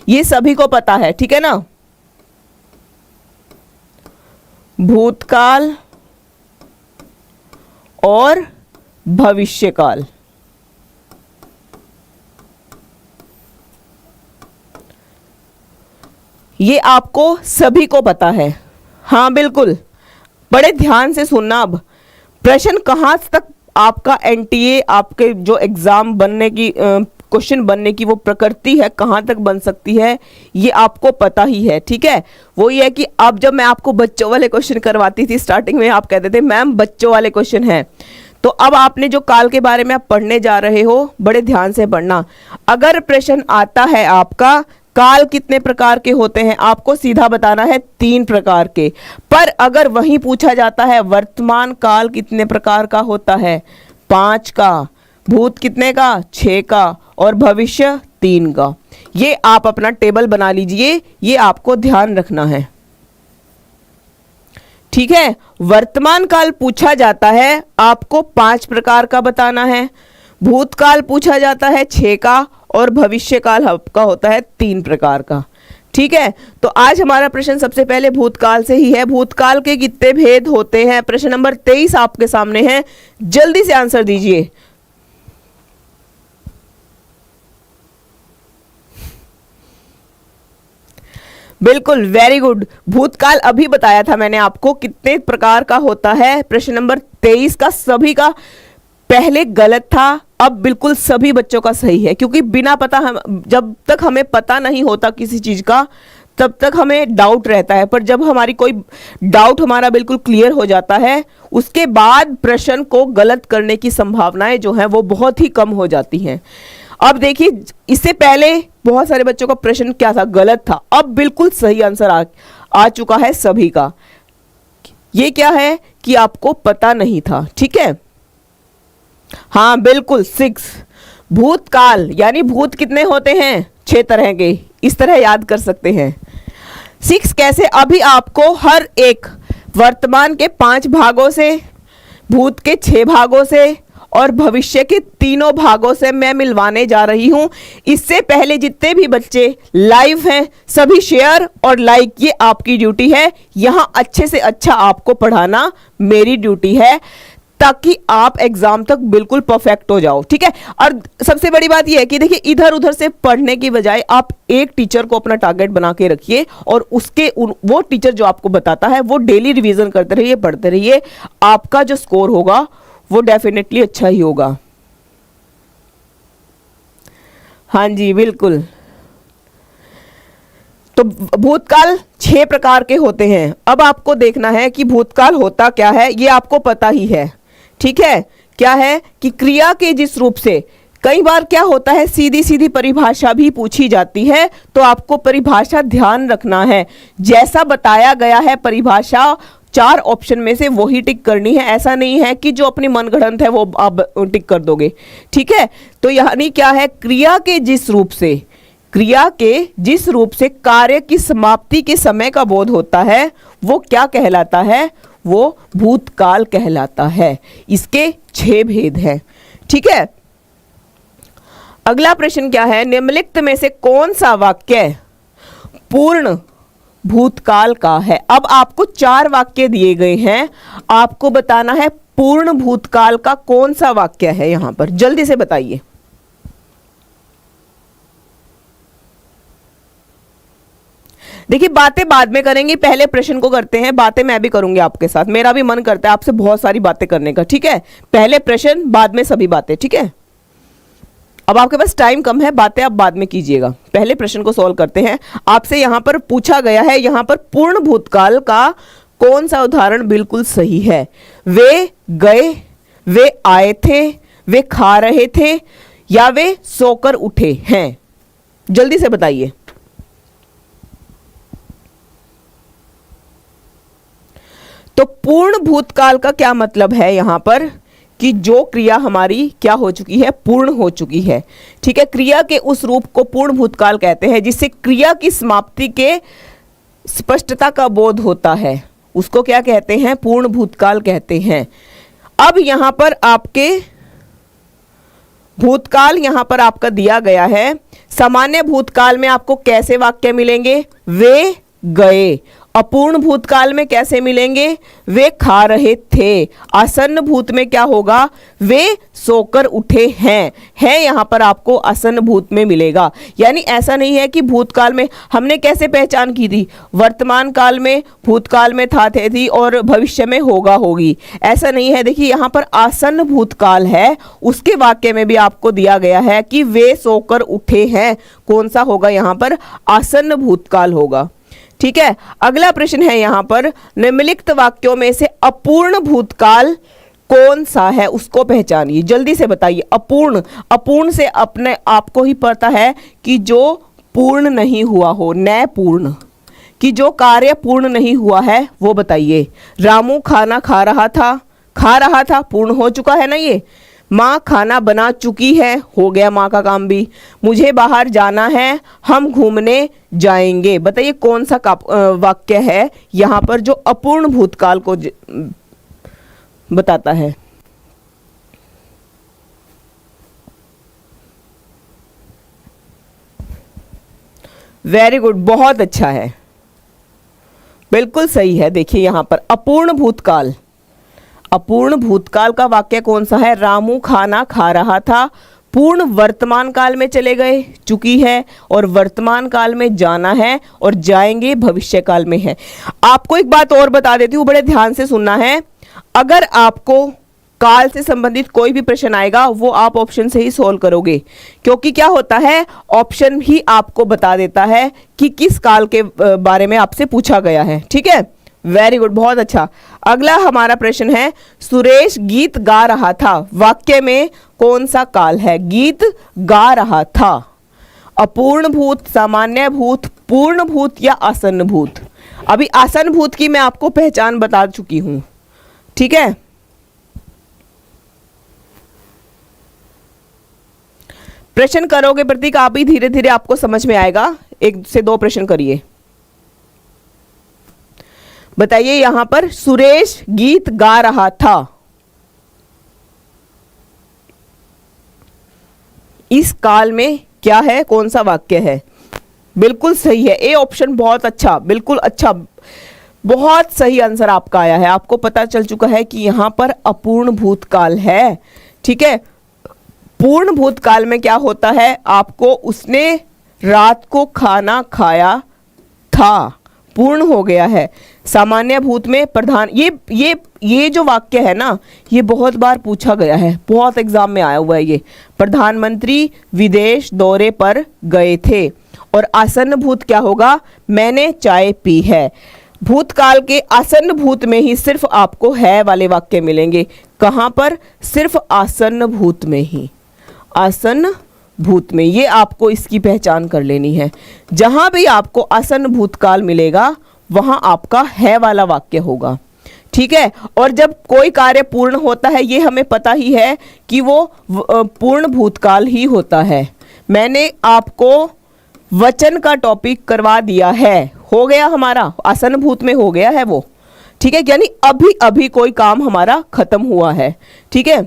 ये सभी को पता है, ठीक है ना। भूतकाल और भविष्यकाल। ये आपको सभी को पता है। हाँ बिल्कुल, बड़े ध्यान से सुनना। अब प्रश्न कहाँ तक आपका एनटीए, आपके जो एग्जाम बनने की क्वेश्चन बनने की वो प्रकृति है, कहाँ तक बन सकती है ये आपको पता ही है, ठीक है। वो ये है कि अब जब मैं आपको बच्चों वाले क्वेश्चन करवाती थी स्टार्टिंग में, आप कहते थे मैम बच्चों वाले क्वेश्चन हैं, तो अब आपने जो काल के बारे में आप पढ़ने जा रहे हो बड़े ध्यान से पढ़ना। अगर प्रश्न आता है आपका काल कितने प्रकार के होते हैं, आपको सीधा बताना है 3 प्रकार के। पर अगर वहीं पूछा जाता है वर्तमान काल कितने प्रकार का होता है, 5 का, भूत कितने का, 6 का, और भविष्य 3 का। ये आप अपना टेबल बना लीजिए, ये आपको ध्यान रखना है, ठीक है। वर्तमान काल पूछा जाता है आपको 5 प्रकार का बताना है, भूतकाल पूछा जाता है 6 का, और भविष्य काल आपका होता है 3 प्रकार का, ठीक है। तो आज हमारा प्रश्न सबसे पहले भूतकाल से ही है। भूतकाल के कितने भेद होते हैं? प्रश्न नंबर 23 आपके सामने है, जल्दी से आंसर दीजिए। बिल्कुल, वेरी गुड। भूतकाल अभी बताया था मैंने आपको कितने प्रकार का होता है। प्रश्न नंबर 23 का सभी का पहले गलत था, अब बिल्कुल सभी बच्चों का सही है, क्योंकि बिना पता हम जब तक हमें पता नहीं होता किसी चीज का तब तक हमें डाउट रहता है, पर जब हमारी कोई डाउट हमारा बिल्कुल क्लियर हो जाता है उसके बाद प्रश्न को गलत करने की संभावनाएं जो हैं वो बहुत ही कम हो जाती हैं। अब देखिए, इससे पहले बहुत सारे बच्चों का प्रश्न क्या था, गलत था। अब बिल्कुल सही आंसर आ चुका है सभी का। ये क्या है कि आपको पता नहीं था, ठीक है। हाँ बिल्कुल 6। भूतकाल यानी भूत कितने होते हैं, 6 तरह के, इस तरह याद कर सकते हैं। 6 कैसे, अभी आपको हर एक वर्तमान के 5 भागों से, भूत के 6 भागों से और भविष्य के 3 भागों से मैं मिलवाने जा रही हूं। इससे पहले जितने भी बच्चे लाइव हैं सभी शेयर और लाइक, ये आपकी ड्यूटी है। यहां अच्छे से अच्छा आपको पढ़ाना मेरी ड्यूटी है, ताकि आप एग्जाम तक बिल्कुल परफेक्ट हो जाओ, ठीक है। और सबसे बड़ी बात यह है कि देखिए, इधर उधर से पढ़ने की बजाय आप एक टीचर को अपना टारगेट बना के रखिए और वो टीचर जो आपको बताता है वो डेली रिवीजन करते रहिए, पढ़ते रहिए। आपका जो स्कोर होगा वो डेफिनेटली अच्छा ही होगा। हाँ जी बिल्कुल। तो भूतकाल 6 प्रकार के होते हैं। अब आपको देखना है कि भूतकाल होता क्या है, ये आपको पता ही है, ठीक है। क्या है कि क्रिया के जिस रूप से, कई बार क्या होता है सीधी सीधी परिभाषा भी पूछी जाती है, तो आपको परिभाषा ध्यान रखना है। जैसा बताया गया है परिभाषा 4 ऑप्शन में से वही टिक करनी है। ऐसा नहीं है कि जो अपनी मनगढ़ंत है वो आप टिक कर दोगे, ठीक है। तो यानी क्या है, क्रिया के जिस रूप से कार्य की समाप्ति के समय का बोध होता है वो क्या कहलाता है, वो भूतकाल कहलाता है। इसके 6 भेद हैं, ठीक है। अगला प्रश्न क्या है, निम्नलिखित में से कौन सा वाक्य पूर्ण भूतकाल का है। अब आपको 4 वाक्य दिए गए हैं, आपको बताना है पूर्ण भूतकाल का कौन सा वाक्य है। यहां पर जल्दी से बताइए। देखिए, बातें बाद में करेंगे, पहले प्रश्न को करते हैं। बातें मैं भी करूंगी आपके साथ, मेरा भी मन करता है आपसे बहुत सारी बातें करने का, ठीक है। पहले प्रश्न, बाद में सभी बातें, ठीक है। अब आपके पास टाइम कम है, बातें आप बाद में कीजिएगा। पहले प्रश्न को सॉल्व करते हैं। आपसे यहां पर पूछा गया है, यहां पर पूर्ण भूतकाल का कौन सा उदाहरण बिल्कुल सही है। वे गए, वे आए थे, वे खा रहे थे, या वे सोकर उठे हैं। जल्दी से बताइए। तो पूर्ण भूतकाल का क्या मतलब है यहां पर, कि जो क्रिया हमारी क्या हो चुकी है, पूर्ण हो चुकी है, ठीक है। क्रिया के उस रूप को पूर्ण भूतकाल कहते हैं जिससे क्रिया की समाप्ति के स्पष्टता का बोध होता है, उसको क्या कहते हैं, पूर्ण भूतकाल कहते हैं। अब यहां पर आपके भूतकाल यहां पर आपका दिया गया है। सामान्य भूतकाल में आपको कैसे वाक्य मिलेंगे, वे गए। अपूर्ण भूतकाल में कैसे मिलेंगे, वे खा रहे थे। आसन्न भूत में क्या होगा, वे सोकर उठे हैं। है यहां पर आपको आसन्न भूत में मिलेगा। यानी ऐसा नहीं है कि भूतकाल में हमने कैसे पहचान की थी, वर्तमान काल में, भूतकाल में था थे थी और भविष्य में होगा होगी, ऐसा नहीं है। देखिए यहां पर आसन्न भूतकाल है, उसके वाक्य में भी आपको दिया गया है कि वे सोकर उठे हैं। कौन सा होगा यहां पर, आसन्न भूतकाल होगा, ठीक है। अगला प्रश्न है यहां पर, निम्नलिखित वाक्यों में से अपूर्ण भूतकाल कौन सा है, उसको पहचानिए। जल्दी से बताइए। अपूर्ण से अपने आपको ही पता है कि जो पूर्ण नहीं हुआ हो, न पूर्ण, कि जो कार्य पूर्ण नहीं हुआ है वो बताइए। रामू खाना खा रहा था, पूर्ण हो चुका है ना ये। माँ खाना बना चुकी है, हो गया माँ का काम भी। मुझे बाहर जाना है, हम घूमने जाएंगे। बताइए कौन सा वाक्य है यहां पर जो अपूर्ण भूतकाल को बताता है। वेरी गुड, बहुत अच्छा है, बिल्कुल सही है। देखिए यहां पर अपूर्ण भूतकाल का वाक्य कौन सा है, रामू खाना खा रहा था। पूर्ण वर्तमान काल में चले गए, चुकी है, और वर्तमान काल में जाना है और जाएंगे भविष्य काल में है। आपको एक बात और बता देती हूँ, बड़े ध्यान से सुनना है। अगर आपको काल से संबंधित कोई भी प्रश्न आएगा वो आप ऑप्शन से ही सोल्व करोगे, क्योंकि क्या होता है ऑप्शन ही आपको बता देता है कि किस काल के बारे में आपसे पूछा गया है। ठीक है, वेरी गुड, बहुत अच्छा। अगला हमारा प्रश्न है, सुरेश गीत गा रहा था, वाक्य में कौन सा काल है? गीत गा रहा था, अपूर्ण भूत, सामान्य भूत, पूर्ण भूत या आसन्न भूत? अभी आसन्न भूत की मैं आपको पहचान बता चुकी हूं। ठीक है, प्रश्न करोगे प्रतीक आप ही, धीरे धीरे आपको समझ में आएगा। 1 से 2 प्रश्न करिए। बताइए यहां पर सुरेश गीत गा रहा था, इस काल में क्या है, कौन सा वाक्य है? बिल्कुल सही है, ए ऑप्शन, बहुत अच्छा, बिल्कुल अच्छा, बहुत सही आंसर आपका आया है। आपको पता चल चुका है कि यहां पर अपूर्ण भूतकाल है। ठीक है, पूर्ण भूतकाल में क्या होता है, आपको उसने रात को खाना खाया था, पूर्ण हो गया है। सामान्य भूत में प्रधान, ये जो वाक्य है ना, ये बहुत बार पूछा गया है, बहुत एग्जाम में आया हुआ है ये। प्रधानमंत्री विदेश दौरे पर गए थे। और आसन्न भूत क्या होगा? मैंने चाय पी है। भूतकाल के आसन्न भूत में ही सिर्फ आपको है वाले वाक्य मिलेंगे। कहां पर? सिर्फ आसन्न भूत में ही, आसन्न भूत में। ये आपको इसकी पहचान कर लेनी है। जहां भी आपको आसन्न भूतकाल मिलेगा वहां आपका है वाला वाक्य होगा। ठीक है, और जब कोई कार्य पूर्ण होता है, ये हमें पता ही है कि वो पूर्ण भूतकाल ही होता है। मैंने आपको वचन का टॉपिक करवा दिया है, हो गया हमारा, आसन्न भूत में हो गया है वो। ठीक है, यानी अभी अभी कोई काम हमारा खत्म हुआ है। ठीक है,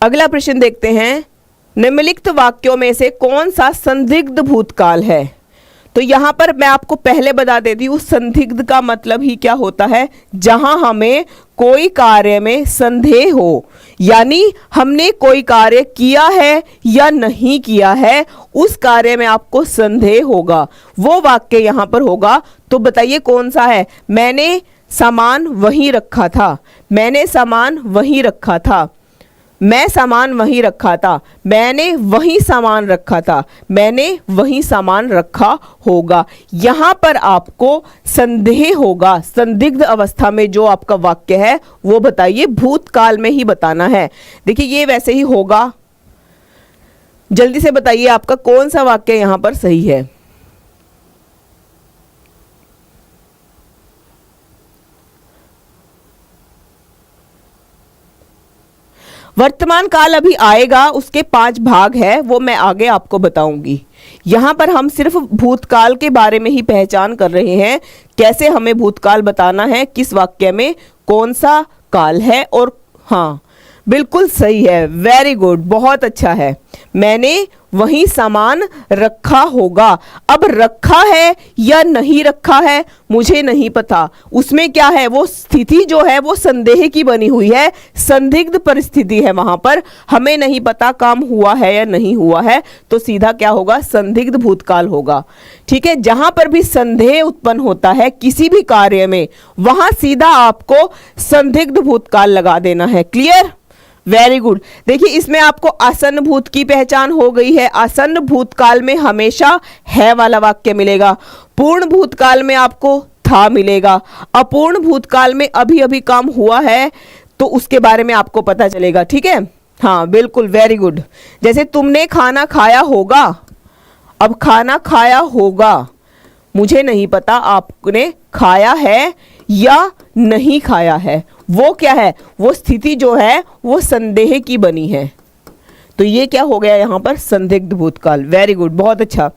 अगला प्रश्न देखते हैं, निम्नलिखित वाक्यों में से कौन सा संदिग्ध भूतकाल है? तो यहां पर मैं आपको पहले बता देती हूं, संदिग्ध का मतलब ही क्या होता है, जहां हमें कोई कार्य में संदेह हो, यानी हमने कोई कार्य किया है या नहीं किया है, उस कार्य में आपको संदेह होगा, वो वाक्य यहां पर होगा। तो बताइए कौन सा है? मैंने सामान वहीं रखा था, मैंने सामान वहीं रखा था, मैं सामान वहीं रखा था, मैंने वहीं सामान रखा था, मैंने वहीं सामान रखा होगा। यहां पर आपको संदेह होगा, संदिग्ध अवस्था में जो आपका वाक्य है वो बताइए, भूतकाल में ही बताना है। देखिए ये वैसे ही होगा, जल्दी से बताइए आपका कौन सा वाक्य यहां पर सही है। वर्तमान काल अभी आएगा, उसके 5 भाग है, वो मैं आगे आपको बताऊंगी। यहां पर हम सिर्फ भूतकाल के बारे में ही पहचान कर रहे हैं, कैसे हमें भूतकाल बताना है, किस वाक्य में कौन सा काल है। और हाँ बिल्कुल सही है, वेरी गुड, बहुत अच्छा है। मैंने वही सामान रखा होगा। अब रखा है या नहीं रखा है मुझे नहीं पता, उसमें क्या है, वो स्थिति जो है वो संदेह की बनी हुई है, संदिग्ध परिस्थिति है, वहां पर हमें नहीं पता काम हुआ है या नहीं हुआ है, तो सीधा क्या होगा, संदिग्ध भूतकाल होगा। ठीक है, जहां पर भी संदेह उत्पन्न होता है किसी भी कार्य में, वहां सीधा आपको संदिग्ध भूतकाल लगा देना है। Clear, very good. देखिए इसमें आपको आसन्न भूत की पहचान हो गई है। आसन्न भूतकाल में हमेशा है वाला वाक्य मिलेगा, पूर्ण भूतकाल में आपको था मिलेगा, अपूर्ण भूतकाल में अभी अभी काम हुआ है तो उसके बारे में आपको पता चलेगा। ठीक है, हाँ बिल्कुल, वेरी गुड। जैसे तुमने खाना खाया होगा, अब खाना खाया होगा, मुझे नहीं पता आपने खाया है या नहीं खाया है, वो क्या है, वो स्थिति जो है वो संदेह की बनी है, तो ये क्या हो गया यहां पर, संदिग्ध भूतकाल। वेरी गुड, बहुत अच्छा।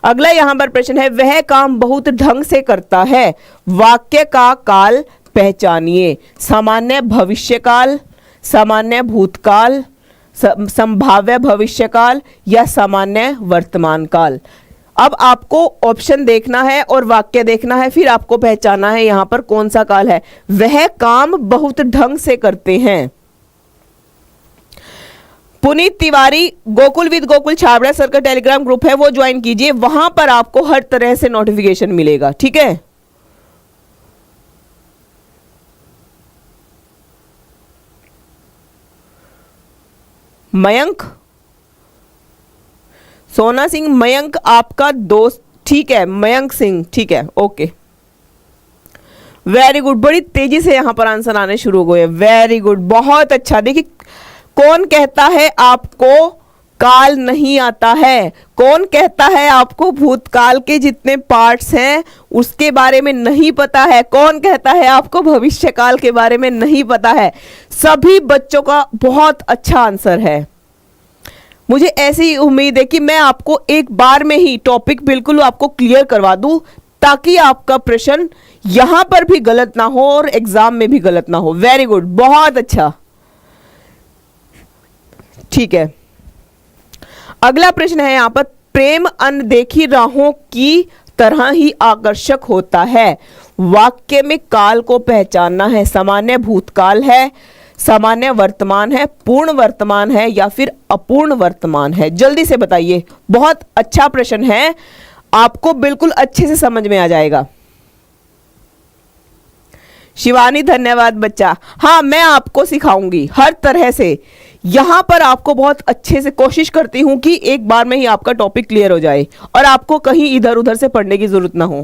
अगला यहां पर प्रश्न है, वह काम बहुत ढंग से करता है, वाक्य का काल पहचानिए। सामान्य भविष्यकाल, सामान्य भूतकाल, संभाव्य भविष्यकाल या सामान्य वर्तमान काल। अब आपको ऑप्शन देखना है और वाक्य देखना है, फिर आपको पहचानना है यहां पर कौन सा काल है। वह काम बहुत ढंग से करते हैं। पुनीत तिवारी, गोकुल विद गोकुल छाबड़ा सर का टेलीग्राम ग्रुप है, वो ज्वाइन कीजिए, वहां पर आपको हर तरह से नोटिफिकेशन मिलेगा। ठीक है, मयंक, सोना सिंह मयंक आपका दोस्त, ठीक है, मयंक सिंह, ठीक है, ओके, वेरी गुड। बड़ी तेजी से यहां पर आंसर आने शुरू हो गए, वेरी गुड, बहुत अच्छा। देखिए, कौन कहता है आपको काल नहीं आता है? कौन कहता है आपको भूतकाल के जितने पार्ट्स हैं उसके बारे में नहीं पता है? कौन कहता है आपको भविष्यकाल के बारे में नहीं पता है? सभी बच्चों का बहुत अच्छा आंसर है। मुझे ऐसी उम्मीद है कि मैं आपको एक बार में ही टॉपिक बिल्कुल आपको क्लियर करवा दूं, ताकि आपका प्रश्न यहां पर भी गलत ना हो और एग्जाम में भी गलत ना हो। वेरी गुड, बहुत अच्छा, ठीक है। अगला प्रश्न है यहां पर, प्रेम अनदेखी राहों की तरह ही आकर्षक होता है। वाक्य में काल को पहचानना है। सामान्य भूतकाल है, सामान्य वर्तमान है, पूर्ण वर्तमान है या फिर अपूर्ण वर्तमान है? जल्दी से बताइए। बहुत अच्छा प्रश्न है, आपको बिल्कुल अच्छे से समझ में आ जाएगा। शिवानी धन्यवाद बच्चा। हाँ, मैं आपको सिखाऊंगी हर तरह से। यहां पर आपको बहुत अच्छे से कोशिश करती हूं कि एक बार में ही आपका टॉपिक क्लियर हो जाए और आपको कहीं इधर उधर से पढ़ने की जरूरत ना हो।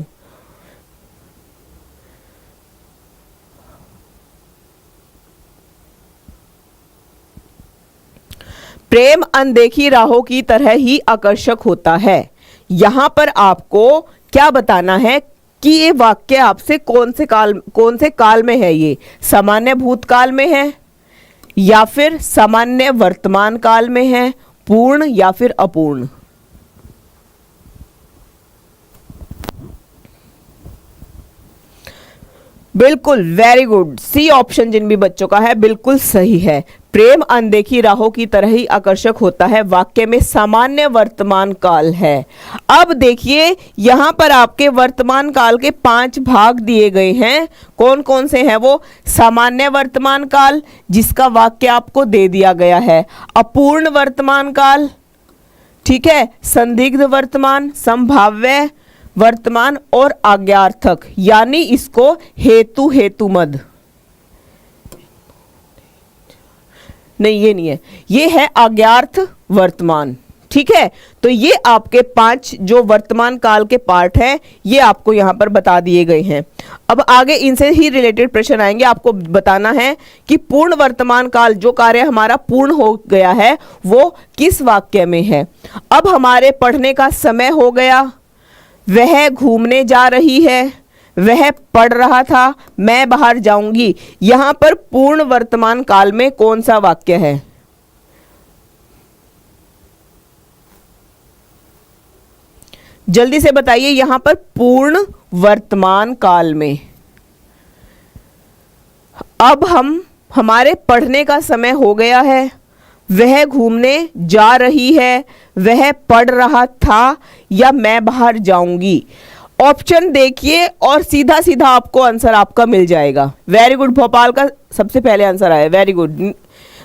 प्रेम अनदेखी राहों की तरह ही आकर्षक होता है। यहां पर आपको क्या बताना है कि ये वाक्य आपसे कौन से काल में है? ये सामान्य भूतकाल में है या फिर सामान्य वर्तमान काल में है, पूर्ण या फिर अपूर्ण? बिल्कुल, वेरी गुड, सी ऑप्शन जिन भी बच्चों का है बिल्कुल सही है। प्रेम अनदेखी राहों की तरह ही आकर्षक होता है वाक्य में सामान्य वर्तमान काल है। अब देखिए, यहां पर आपके वर्तमान काल के 5 भाग दिए गए हैं। कौन कौन से हैं वो? सामान्य वर्तमान काल, जिसका वाक्य आपको दे दिया गया है। अपूर्ण वर्तमान काल, ठीक है, संदिग्ध वर्तमान, संभाव्य वर्तमान और आज्ञार्थक, यानी इसको हेतु हेतुमद, नहीं ये नहीं है, ये है आज्ञार्थ वर्तमान, ठीक है। तो ये आपके 5 जो वर्तमान काल के पार्ट हैं, ये आपको यहां पर बता दिए गए हैं। अब आगे इनसे ही रिलेटेड प्रश्न आएंगे। आपको बताना है कि पूर्ण वर्तमान काल, जो कार्य हमारा पूर्ण हो गया है, वो किस वाक्य में है। अब हमारे पढ़ने का समय हो गया। वह घूमने जा रही है, वह पढ़ रहा था, मैं बाहर जाऊंगी। यहां पर पूर्ण वर्तमान काल में कौन सा वाक्य है? जल्दी से बताइए। यहां पर पूर्ण वर्तमान काल में अब हमारे पढ़ने का समय हो गया है, वह घूमने जा रही है, वह पढ़ रहा था या मैं बाहर जाऊंगी। ऑप्शन देखिए और सीधा सीधा आपको आंसर आपका मिल जाएगा। वेरी गुड, भोपाल का सबसे पहले आंसर आया, वेरी गुड।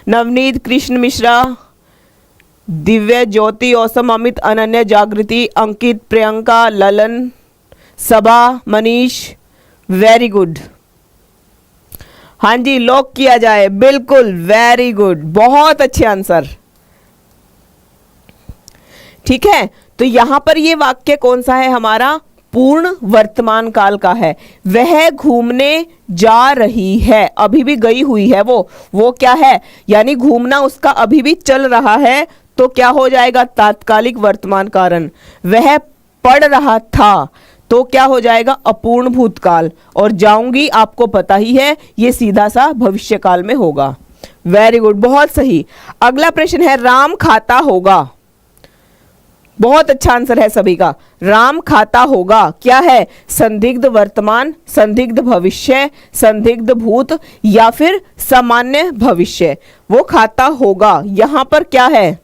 नवनीत, कृष्ण मिश्रा, दिव्य, ज्योति, औसम, अमित, अनन्या, जागृति, अंकित, प्रियंका, ललन, सबा, मनीष, वेरी गुड। हाँ जी, लॉक किया जाए, बिल्कुल, वेरी गुड, बहुत अच्छे आंसर, ठीक है। तो यहां पर ये वाक्य कौन सा है? हमारा पूर्ण वर्तमान काल का है। वह घूमने जा रही है, अभी भी गई हुई है वो क्या है? यानी घूमना उसका अभी भी चल रहा है, तो क्या हो जाएगा? तात्कालिक वर्तमान कारण। वह पढ़ रहा था, तो क्या हो जाएगा? अपूर्ण भूतकाल। और जाऊंगी, आपको पता ही है, ये सीधा सा भविष्यकाल में होगा। वेरी गुड, बहुत सही। अगला प्रश्न है, राम खाता होगा। बहुत अच्छा आंसर है सभी का। राम खाता होगा क्या है? संदिग्ध वर्तमान, संदिग्ध भविष्य, संदिग्ध भूत या फिर सामान्य भविष्य? वो खाता होगा यहां पर क्या है?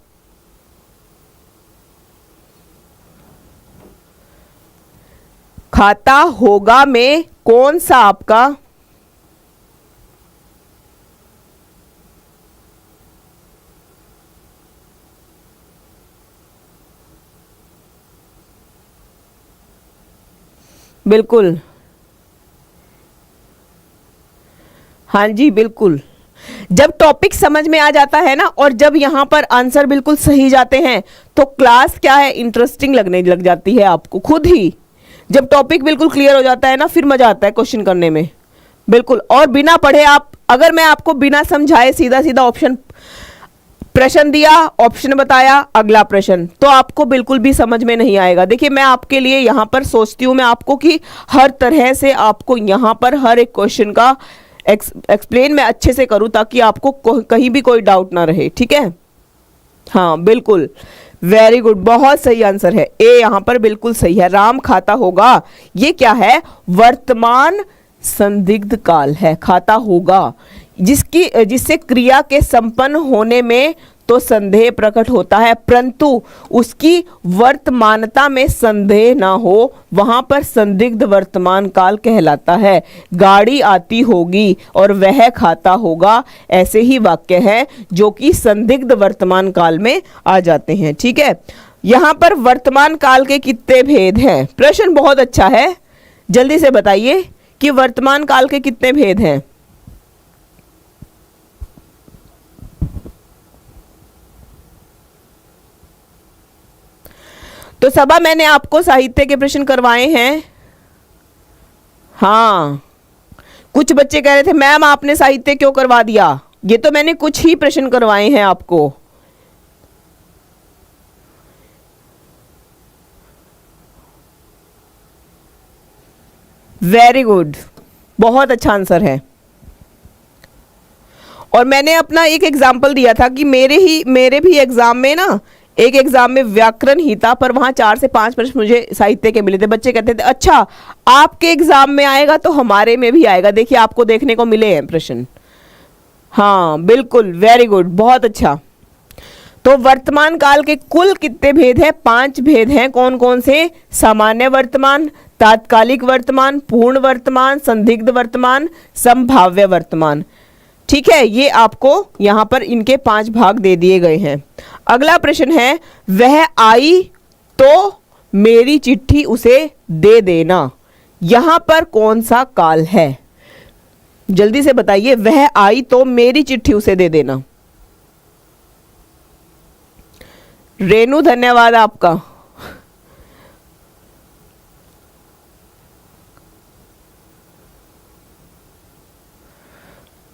खाता होगा में कौन सा आपका बिल्कुल, हाँ जी बिल्कुल। जब टॉपिक समझ में आ जाता है ना, और जब यहां पर आंसर बिल्कुल सही जाते हैं, तो क्लास क्या है, इंटरेस्टिंग लगने लग जाती है आपको खुद ही। जब टॉपिक बिल्कुल क्लियर हो जाता है ना, फिर मजा आता है क्वेश्चन करने में, बिल्कुल। और बिना पढ़े आप, अगर मैं आपको बिना समझाए सीधा सीधा ऑप्शन प्रश्न दिया, ऑप्शन बताया, अगला प्रश्न, तो आपको बिल्कुल भी समझ में नहीं आएगा। देखिए मैं आपके लिए यहां पर सोचती हूं मैं आपको कि हर तरह से आपको यहां पर हर एक क्वेश्चन का एक्सप्लेन मैं अच्छे से करूं, ताकि आपको कहीं भी कोई डाउट ना रहे, ठीक है। हाँ बिल्कुल, वेरी गुड, बहुत सही आंसर है ए, यहां पर बिल्कुल सही है। राम खाता होगा, ये क्या है, वर्तमान संदिग्ध काल है, खाता होगा, जिससे क्रिया के संपन्न होने में तो संदेह प्रकट होता है, परंतु उसकी वर्तमानता में संदेह ना हो, वहां पर संदिग्ध वर्तमान काल कहलाता है। गाड़ी आती होगी और वह खाता होगा, ऐसे ही वाक्य हैं जो कि संदिग्ध वर्तमान काल में आ जाते हैं, ठीक है। यहां पर वर्तमान काल के कितने भेद हैं, प्रश्न बहुत अच्छा है, जल्दी से बताइए कि वर्तमान काल के कितने भेद हैं। तो सबा मैंने आपको साहित्य के प्रश्न करवाए हैं। हाँ, कुछ बच्चे कह रहे थे मैम आपने साहित्य क्यों करवा दिया, ये तो मैंने कुछ ही प्रश्न करवाए हैं आपको। वेरी गुड, बहुत अच्छा आंसर है। और मैंने अपना एक एग्जाम्पल दिया था कि मेरे भी एग्जाम में ना, एक एग्जाम में व्याकरण ही था, पर वहां 4 से 5 प्रश्न मुझे साहित्य के मिले थे। बच्चे कहते थे अच्छा आपके एग्जाम में आएगा तो हमारे में भी आएगा, देखिए आपको देखने को मिले हैं प्रश्न। हाँ बिल्कुल, वेरी गुड, बहुत अच्छा। तो वर्तमान काल के कुल कितने भेद हैं, 5 भेद हैं। कौन कौन से, सामान्य वर्तमान, तात्कालिक वर्तमान, पूर्ण वर्तमान, संदिग्ध वर्तमान, संभाव्य वर्तमान, ठीक है। ये आपको यहां पर इनके 5 भाग दे दिए गए हैं। अगला प्रश्न है, वह आई तो मेरी चिट्ठी उसे दे देना, यहां पर कौन सा काल है, जल्दी से बताइए। वह आई तो मेरी चिट्ठी उसे दे देना। रेनू धन्यवाद आपका।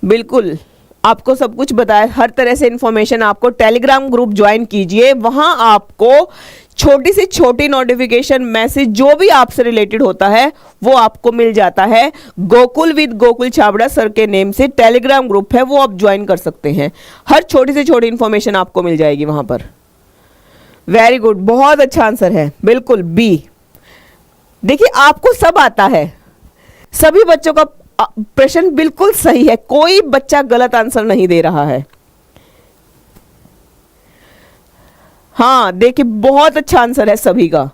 बिल्कुल, आपको सब कुछ बताया, हर तरह से इंफॉर्मेशन आपको। टेलीग्राम ग्रुप ज्वाइन कीजिए, वहां आपको छोटी से छोटी नोटिफिकेशन मैसेज जो भी आपसे रिलेटेड होता है वो आपको मिल जाता है। गोकुल विद गोकुल छाबड़ा सर के नेम से टेलीग्राम ग्रुप है, वो आप ज्वाइन कर सकते हैं। हर छोटी से छोटी इंफॉर्मेशन आपको मिल जाएगी वहां पर। वेरी गुड, बहुत अच्छा आंसर है, बिल्कुल बी। देखिए आपको सब आता है, सभी बच्चों का प्रश्न बिल्कुल सही है, कोई बच्चा गलत आंसर नहीं दे रहा है। हाँ देखिए बहुत अच्छा आंसर है सभी का,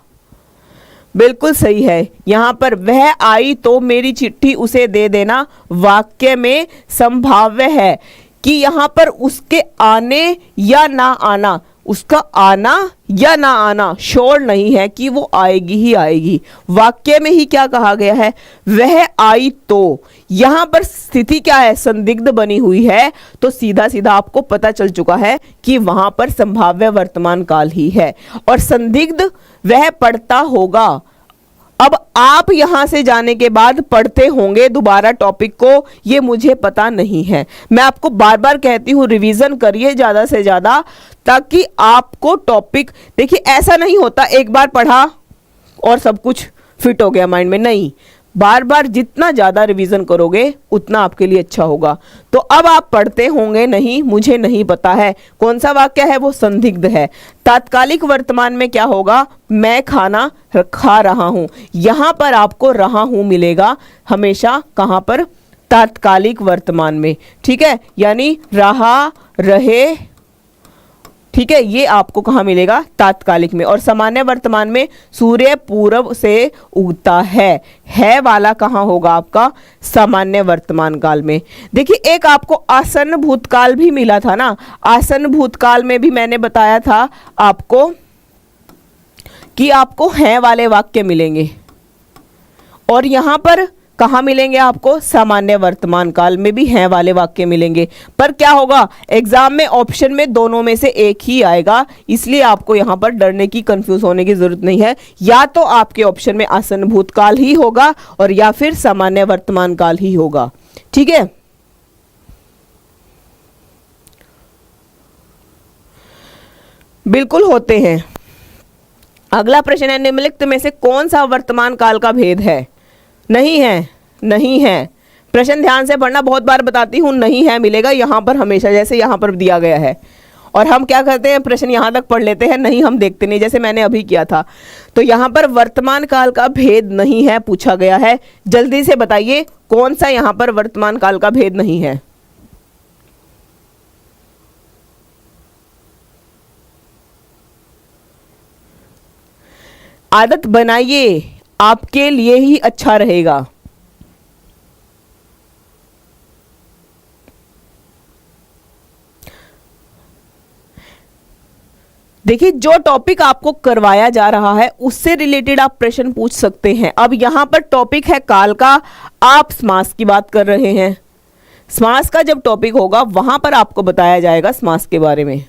बिल्कुल सही है। यहां पर वह आई तो मेरी चिट्ठी उसे दे देना वाक्य में संभाव्य है कि यहां पर उसके आने या ना आना, उसका आना या ना आना श्योर नहीं है कि वो आएगी ही आएगी। वाक्य में ही क्या कहा गया है, वह आई तो, यहां पर स्थिति क्या है, संदिग्ध बनी हुई है, तो सीधा सीधा आपको पता चल चुका है कि वहां पर संभाव्य वर्तमान काल ही है। और संदिग्ध वह पढ़ता होगा, अब आप यहां से जाने के बाद पढ़ते होंगे दोबारा टॉपिक को, ये मुझे पता नहीं है। मैं आपको बार बार कहती हूं रिवीजन करिए ज्यादा से ज्यादा, ताकि आपको टॉपिक, देखिए ऐसा नहीं होता एक बार पढ़ा और सब कुछ फिट हो गया माइंड में, नहीं, बार बार जितना ज्यादा रिवीजन करोगे उतना आपके लिए अच्छा होगा। तो अब आप पढ़ते होंगे, नहीं मुझे नहीं पता है कौन सा वाक्य है, वो संदिग्ध है। तात्कालिक वर्तमान में क्या होगा, मैं खाना खा रहा हूं, यहां पर आपको रहा हूं मिलेगा हमेशा, कहां पर, तात्कालिक वर्तमान में, ठीक है, यानी रहा, रहे, ठीक है, ये आपको कहां मिलेगा, तात्कालिक में। और सामान्य वर्तमान में सूर्य पूर्व से उगता है वाला कहां होगा आपका, सामान्य वर्तमान काल में। देखिए एक आपको आसन्न भूतकाल भी मिला था ना, आसन्न भूतकाल में भी मैंने बताया था आपको कि आपको है वाले वाक्य मिलेंगे, और यहां पर कहाँ मिलेंगे आपको? सामान्य वर्तमान काल में भी हैं वाले वाक्य मिलेंगे। पर क्या होगा, एग्जाम में ऑप्शन में दोनों में से एक ही आएगा, इसलिए आपको यहां पर डरने की, कंफ्यूज होने की जरूरत नहीं है। या तो आपके ऑप्शन में आसन्न भूतकाल ही होगा और या फिर सामान्य वर्तमान काल ही होगा। ठीक है, बिल्कुल होते हैं। अगला प्रश्न है, निम्नलिखित में से कौन सा वर्तमान काल का भेद है? नहीं है, नहीं है। प्रश्न ध्यान से पढ़ना, बहुत बार बताती हूं, नहीं है मिलेगा यहां पर हमेशा, जैसे यहां पर दिया गया है। और हम क्या करते हैं, प्रश्न यहां तक पढ़ लेते हैं, नहीं हम देखते नहीं, जैसे मैंने अभी किया था। तो यहां पर वर्तमान काल का भेद नहीं है पूछा गया है। जल्दी से बताइए कौन सा यहां पर वर्तमान काल का भेद नहीं है? आदत बनाइए, आपके लिए ही अच्छा रहेगा। देखिए, जो टॉपिक आपको करवाया जा रहा है उससे रिलेटेड आप प्रश्न पूछ सकते हैं। अब यहां पर टॉपिक है काल का, आप समास की बात कर रहे हैं। समास का जब टॉपिक होगा वहां पर आपको बताया जाएगा समास के बारे में।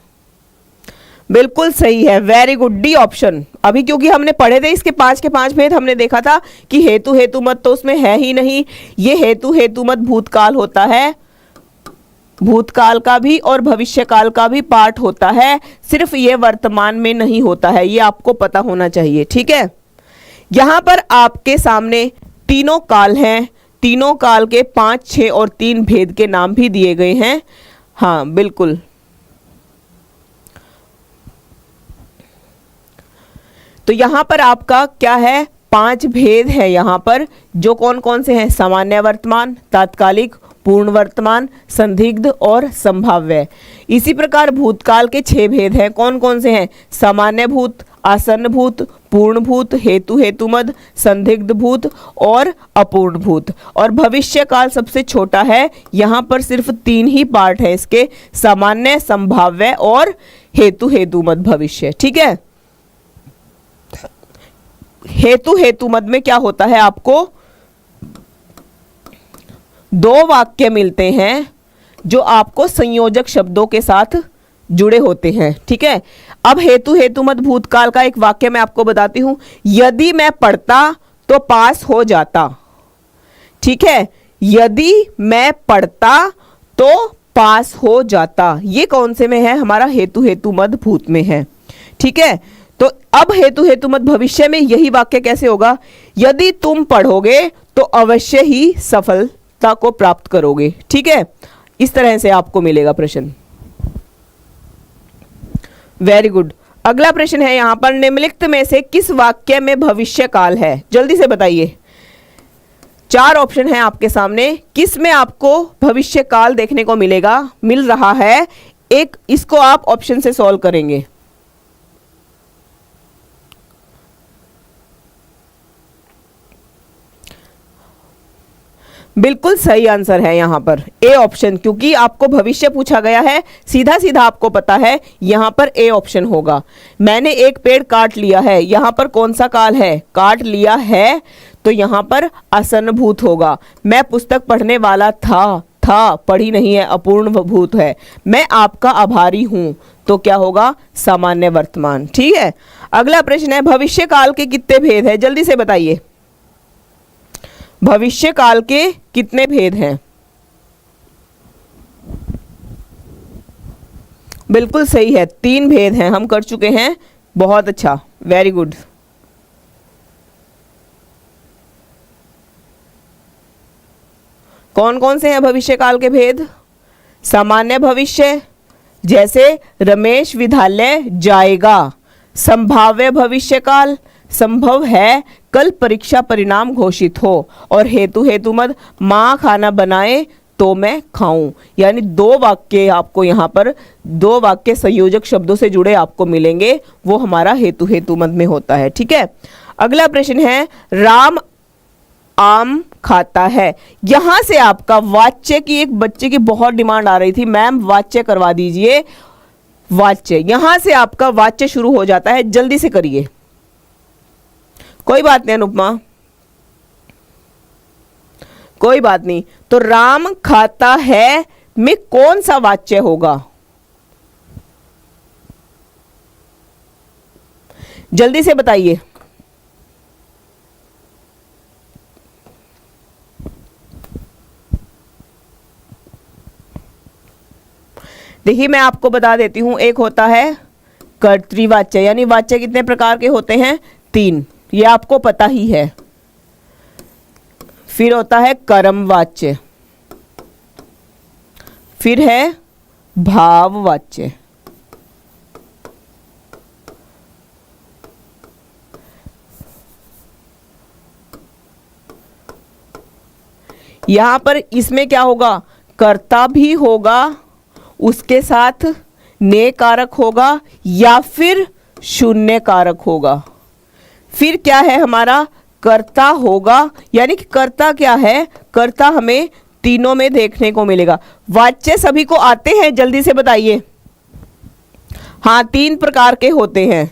बिल्कुल सही है, वेरी गुड, डी ऑप्शन। अभी क्योंकि हमने पढ़े थे इसके 5 के 5 भेद, हमने देखा था कि हेतु हेतुमत तो उसमें है ही नहीं। ये हेतु हेतुमत भूतकाल होता है, भूतकाल का भी और भविष्यकाल का भी पार्ट होता है, सिर्फ ये वर्तमान में नहीं होता है, ये आपको पता होना चाहिए। ठीक है, यहां पर आपके सामने तीनों काल हैं, तीनों काल के 5, 6 और 3 भेद के नाम भी दिए गए हैं। हाँ बिल्कुल, तो यहां पर आपका क्या है, 5 भेद है यहां पर, जो कौन कौन से हैं? सामान्य वर्तमान, तात्कालिक, पूर्ण वर्तमान, संदिग्ध और संभाव्य। इसी प्रकार भूतकाल के 6 भेद हैं, कौन कौन से हैं? सामान्य भूत, आसन्न भूत, पूर्ण भूत, हेतु हेतुमद, संदिग्ध भूत और अपूर्ण भूत। और भविष्य काल सबसे छोटा है, यहां पर सिर्फ 3 ही पार्ट है इसके, सामान्य, संभाव्य और हेतु हेतुमद भविष्य। ठीक है, हेतु हेतुमद में क्या होता है, आपको 2 वाक्य मिलते हैं जो आपको संयोजक शब्दों के साथ जुड़े होते हैं। ठीक है, अब हेतु हेतुमद भूतकाल का एक वाक्य मैं आपको बताती हूं, यदि मैं पढ़ता तो पास हो जाता। ठीक है, यदि मैं पढ़ता तो पास हो जाता, ये कौन से में है? हमारा हेतु हेतुमद भूत में है। ठीक है, तो अब हेतु हेतुमत भविष्य में यही वाक्य कैसे होगा? यदि तुम पढ़ोगे तो अवश्य ही सफलता को प्राप्त करोगे। ठीक है, इस तरह से आपको मिलेगा प्रश्न। Very good. अगला प्रश्न है यहां पर, निम्नलिखित में से किस वाक्य में भविष्य काल है? जल्दी से बताइए, 4 ऑप्शन है आपके सामने, किस में आपको भविष्य काल देखने को मिल रहा है? एक, इसको आप ऑप्शन से सॉल्व करेंगे। बिल्कुल सही आंसर है यहां पर ए ऑप्शन, क्योंकि आपको भविष्य पूछा गया है, सीधा सीधा आपको पता है यहां पर ए ऑप्शन होगा। मैंने एक पेड़ काट लिया है, यहां पर कौन सा काल है? काट लिया है, तो यहां पर आसन्न भूत होगा। मैं पुस्तक पढ़ने वाला था पढ़ी नहीं है, अपूर्ण भूत है। मैं आपका आभारी हूं, तो क्या होगा? सामान्य वर्तमान। ठीक है, अगला प्रश्न है, भविष्य काल के कितने भेद है? जल्दी से बताइए, भविष्य काल के कितने भेद हैं? बिल्कुल सही है, 3 भेद हैं, हम कर चुके हैं। बहुत अच्छा, वेरी गुड। कौन कौन से हैं भविष्य काल के भेद? सामान्य भविष्य, जैसे रमेश विद्यालय जाएगा। संभाव्य भविष्य काल, संभव है कल परीक्षा परिणाम घोषित हो। और हेतु हेतुमद, माँ खाना बनाए तो मैं खाऊं। यानी 2 वाक्य आपको यहाँ पर, 2 वाक्य संयोजक शब्दों से जुड़े आपको मिलेंगे, वो हमारा हेतु हेतुमद में होता है। ठीक है, अगला प्रश्न है, राम आम खाता है। यहां से आपका वाच्य की, एक बच्चे की बहुत डिमांड आ रही थी, मैम वाच्य करवा दीजिए, वाच्य। यहां से आपका वाच्य शुरू हो जाता है, जल्दी से करिए। कोई बात नहीं अनुपमा, कोई बात नहीं। तो राम खाता है में कौन सा वाच्य होगा? जल्दी से बताइए। देखिए मैं आपको बता देती हूं, एक होता है कर्तृवाच्य, यानी वाच्य कितने प्रकार के होते हैं? 3, ये आपको पता ही है। फिर होता है कर्मवाच्य, फिर है भाववाच्य, यहां पर इसमें क्या होगा? कर्ता भी होगा, उसके साथ ने कारक होगा या फिर शून्य कारक होगा। फिर क्या है हमारा? कर्ता होगा, यानी कि कर्ता क्या है? कर्ता हमें तीनों में देखने को मिलेगा। वाच्य सभी को आते हैं? जल्दी से बताइए। हाँ, 3 प्रकार के होते हैं,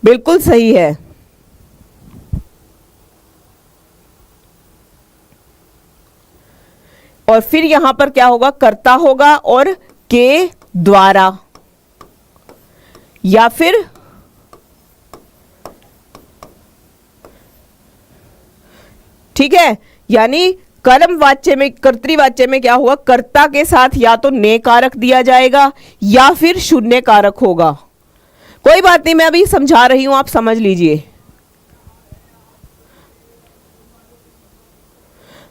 बिल्कुल सही है। और फिर यहां पर क्या होगा? कर्ता होगा और के द्वारा, या फिर ठीक है, यानी कर्म वाच्य में, कर्तृवाच्य में क्या होगा? कर्ता के साथ या तो ने कारक दिया जाएगा या फिर शून्य कारक होगा। कोई बात नहीं, मैं अभी समझा रही हूं, आप समझ लीजिए।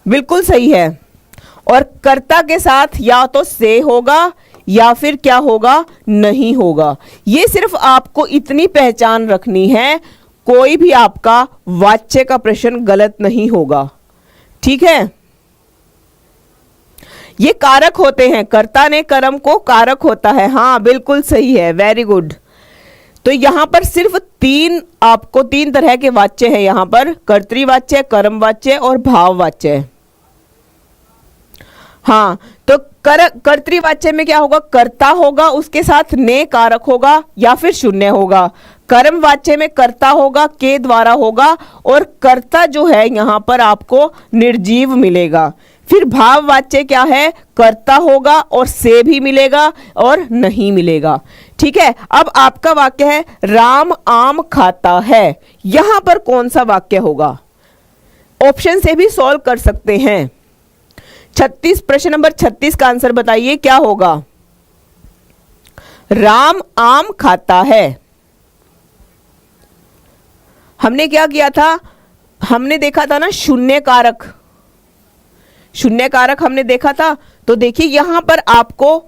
बिल्कुल सही है। और कर्ता के साथ या तो से होगा या फिर क्या होगा? नहीं होगा। ये सिर्फ आपको इतनी पहचान रखनी है, कोई भी आपका वाच्य का प्रश्न गलत नहीं होगा, ठीक है। ये कारक होते हैं, कर्ता ने कर्म को कारक होता है। हाँ बिल्कुल सही है, वेरी गुड। तो यहां पर सिर्फ 3 आपको 3 तरह के वाच्य है यहां पर, कर्तृवाच्य, कर्मवाच्य और भाववाच्य। हाँ, तो कर्तृवाच्य में क्या होगा? कर्ता होगा, उसके साथ ने कारक होगा या फिर शून्य होगा। कर्मवाच्य में कर्ता होगा, के द्वारा होगा, और कर्ता जो है यहां पर आपको निर्जीव मिलेगा। फिर भाववाच्य क्या है? कर्ता होगा और से भी मिलेगा और नहीं मिलेगा, ठीक है। अब आपका वाक्य है राम आम खाता है, यहां पर कौन सा वाक्य होगा? ऑप्शन से भी सॉल्व कर सकते हैं। 36, प्रश्न नंबर 36 का आंसर बताइए, क्या होगा? राम आम खाता है। हमने क्या किया था? हमने देखा था ना शून्य कारक, शून्य कारक हमने देखा था। तो देखिए यहां पर आपको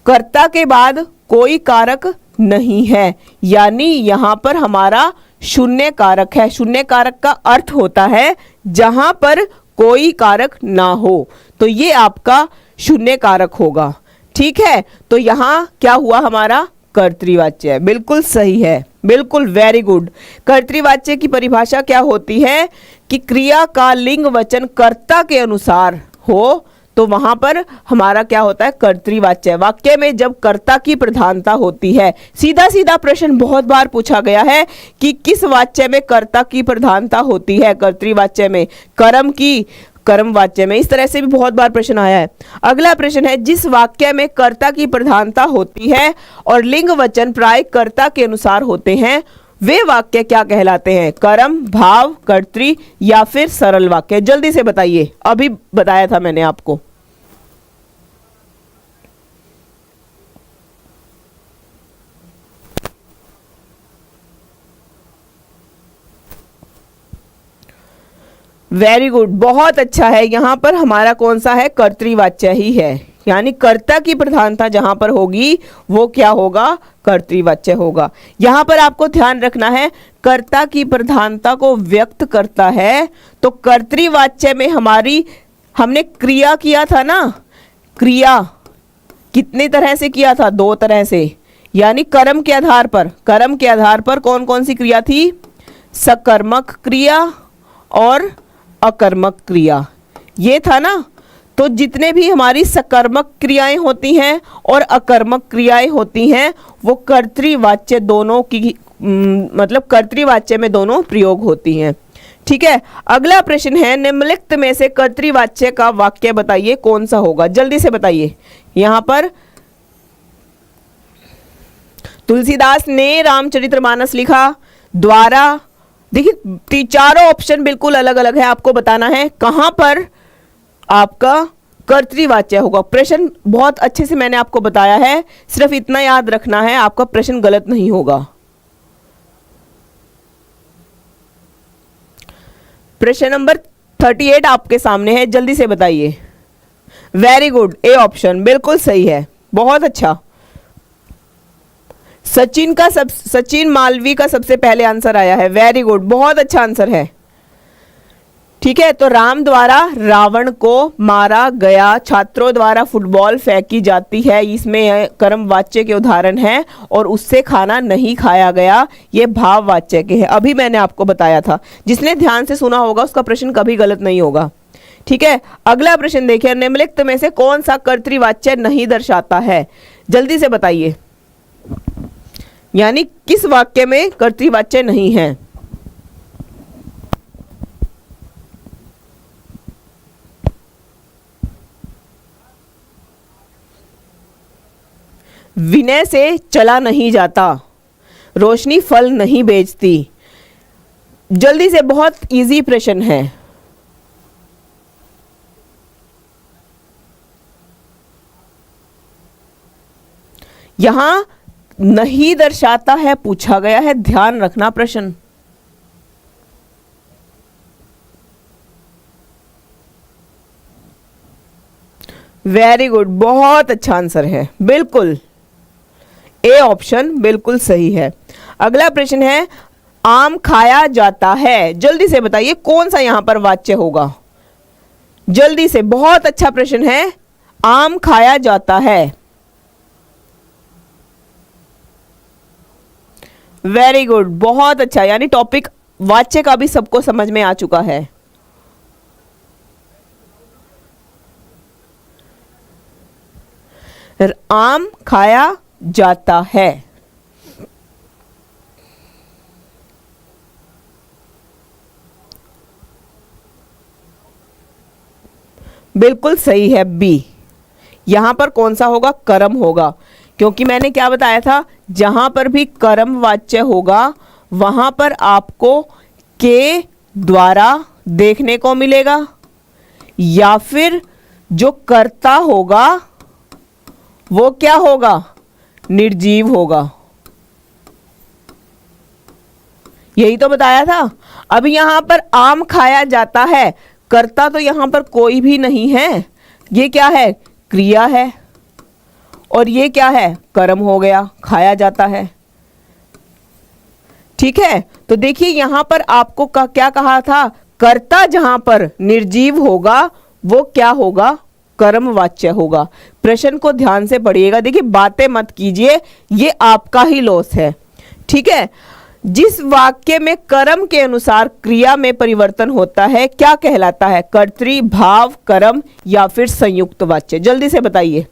कर्ता के बाद कोई कारक नहीं है, यानी यहां पर हमारा शून्य कारक है। शून्य कारक का अर्थ होता है जहां पर कोई कारक ना हो, तो ये आपका शून्य कारक होगा, ठीक है। तो यहां क्या हुआ? हमारा कर्तृवाच्य है, बिल्कुल सही है, बिल्कुल वेरी गुड। कर्तृवाच्य की परिभाषा क्या होती है कि क्रिया का लिंग वचन कर्ता के अनुसार हो, तो वहां पर हमारा क्या होता है? कर्तृवाच्य। वाक्य में जब कर्ता की प्रधानता होती है, सीधा सीधा प्रश्न बहुत बार पूछा गया है कि किस वाच्य में कर्ता की प्रधानता होती है? कर्तृवाच्य में, कर्म की, कर्मवाच्य में। इस तरह से भी बहुत बार प्रश्न आया है। अगला प्रश्न है, जिस वाक्य में कर्ता की प्रधानता होती है और लिंग वचन प्राय कर्ता के अनुसार होते हैं, वे वाक्य क्या कहलाते हैं? कर्म, भाव, कर्तृ या फिर सरल वाक्य? जल्दी से बताइए, अभी बताया था मैंने आपको। वेरी गुड, बहुत अच्छा है। यहां पर हमारा कौन सा है? कर्तृवाच्य ही है, यानी कर्ता की प्रधानता जहां पर होगी वो क्या होगा? कर्तृवाच्य होगा। यहां पर आपको ध्यान रखना है, कर्ता की प्रधानता को व्यक्त करता है, तो कर्तृवाच्य में हमारी, हमने क्रिया किया था ना, क्रिया कितनी तरह से किया था? 2 तरह से, यानी कर्म के आधार पर। कर्म के आधार पर कौन कौन सी क्रिया थी? सकर्मक क्रिया और अकर्मक क्रिया, ये था ना। तो जितने भी हमारी सकर्मक क्रियाएं होती हैं और अकर्मक क्रियाएं होती हैं, वो कर्तृवाच्य दोनों की, मतलब कर्तृवाच्य में दोनों प्रयोग होती हैं, ठीक है, अगला प्रश्न है निम्नलिखित में से कर्तृवाच्य का वाक्य बताइए कौन सा होगा, जल्दी से बताइए। यहां पर तुलसीदास ने रामचरितमानस लिखा, द्वारा, देखिए चारों ऑप्शन बिल्कुल अलग अलग है, आपको बताना है कहां पर आपका कर्तृवाच्य होगा। प्रश्न बहुत अच्छे से मैंने आपको बताया है, सिर्फ इतना याद रखना है आपका प्रश्न गलत नहीं होगा। प्रश्न नंबर 38 आपके सामने है, जल्दी से बताइए। वेरी गुड, ए ऑप्शन बिल्कुल सही है, बहुत अच्छा। सचिन मालवी का सबसे पहले आंसर आया है, वेरी गुड, बहुत अच्छा आंसर है। ठीक है, तो राम द्वारा रावण को मारा गया, छात्रों द्वारा फुटबॉल फेंकी जाती है, इसमें कर्मवाच्य के उदाहरण हैं, और उससे खाना नहीं खाया गया, ये भाववाच्य के हैं। अभी मैंने आपको बताया था, जिसने ध्यान से सुना होगा उसका प्रश्न कभी गलत नहीं होगा। ठीक है, अगला प्रश्न देखिए, निम्नलिखित में से कौन सा कर्तृवाच्य नहीं दर्शाता है, जल्दी से बताइए। यानी किस वाक्य में कर्तृवाच्य नहीं है। विनय से चला नहीं जाता, रोशनी फल नहीं बेचती। जल्दी से, बहुत इजी प्रश्न है। यहां नहीं दर्शाता है पूछा गया है, ध्यान रखना प्रश्न। वेरी गुड, बहुत अच्छा आंसर है, बिल्कुल ए ऑप्शन बिल्कुल सही है। अगला प्रश्न है, आम खाया जाता है, जल्दी से बताइए कौन सा यहां पर वाच्य होगा, जल्दी से, बहुत अच्छा प्रश्न है। आम खाया जाता है, वेरी गुड, बहुत अच्छा, यानी टॉपिक वाच्य का भी सबको समझ में आ चुका है। आम खाया जाता है, बिल्कुल सही है बी। यहां पर कौन सा होगा, कर्म होगा, क्योंकि मैंने क्या बताया था, जहां पर भी कर्म वाच्य होगा वहां पर आपको के द्वारा देखने को मिलेगा, या फिर जो कर्ता होगा वो क्या होगा, निर्जीव होगा। यही तो बताया था। अब यहां पर आम खाया जाता है, कर्ता तो यहां पर कोई भी नहीं है, ये क्या है, क्रिया है, और ये क्या है, कर्म हो गया, खाया जाता है। ठीक है, तो देखिए यहां पर आपको क्या कहा था, कर्ता जहां पर निर्जीव होगा वो क्या होगा, कर्मवाच्य होगा। प्रश्न को ध्यान से पढ़िएगा, देखिए बातें मत कीजिए, ये आपका ही लॉस है। ठीक है, जिस वाक्य में कर्म के अनुसार क्रिया में परिवर्तन होता है क्या कहलाता है, कर्तृ, भाव, कर्म या फिर संयुक्त वाच्य, जल्दी से बताइए।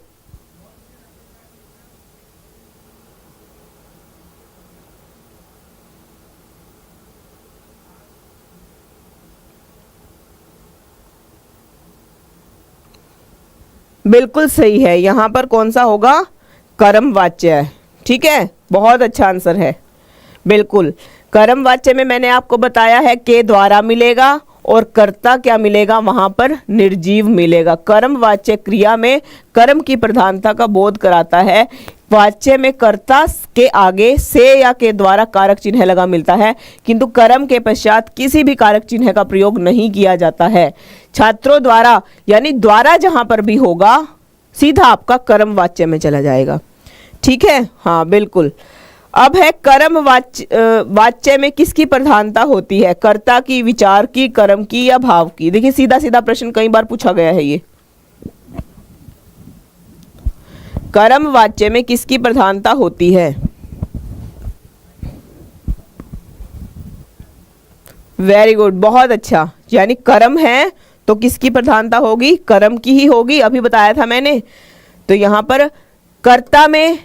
बिल्कुल सही है, यहां पर कौन सा होगा, कर्म वाच्य है। ठीक है, बहुत अच्छा आंसर है, बिल्कुल। कर्म वाच्य में मैंने आपको बताया है के द्वारा मिलेगा, और कर्ता क्या मिलेगा, वहां पर निर्जीव मिलेगा। कर्म वाच्य क्रिया में कर्म की प्रधानता का बोध कराता है, वाच्य में कर्ता के आगे से या के द्वारा कारक चिन्ह लगा मिलता है, किंतु कर्म के पश्चात किसी भी कारक चिन्ह का प्रयोग नहीं किया जाता है। छात्रों द्वारा, यानी द्वारा जहां पर भी होगा सीधा आपका कर्म वाच्य में चला जाएगा। ठीक है, हाँ बिल्कुल। अब है कर्म वाच्य में किसकी प्रधानता होती है, कर्ता की, विचार की, कर्म की या भाव की। देखिए सीधा सीधा प्रश्न कई बार पूछा गया है ये। कर्म वाच्य में किसकी प्रधानता होती है, वेरी गुड, बहुत अच्छा, यानी कर्म है तो किसकी प्रधानता होगी, कर्म की ही होगी, अभी बताया था मैंने। तो यहां पर कर्ता में,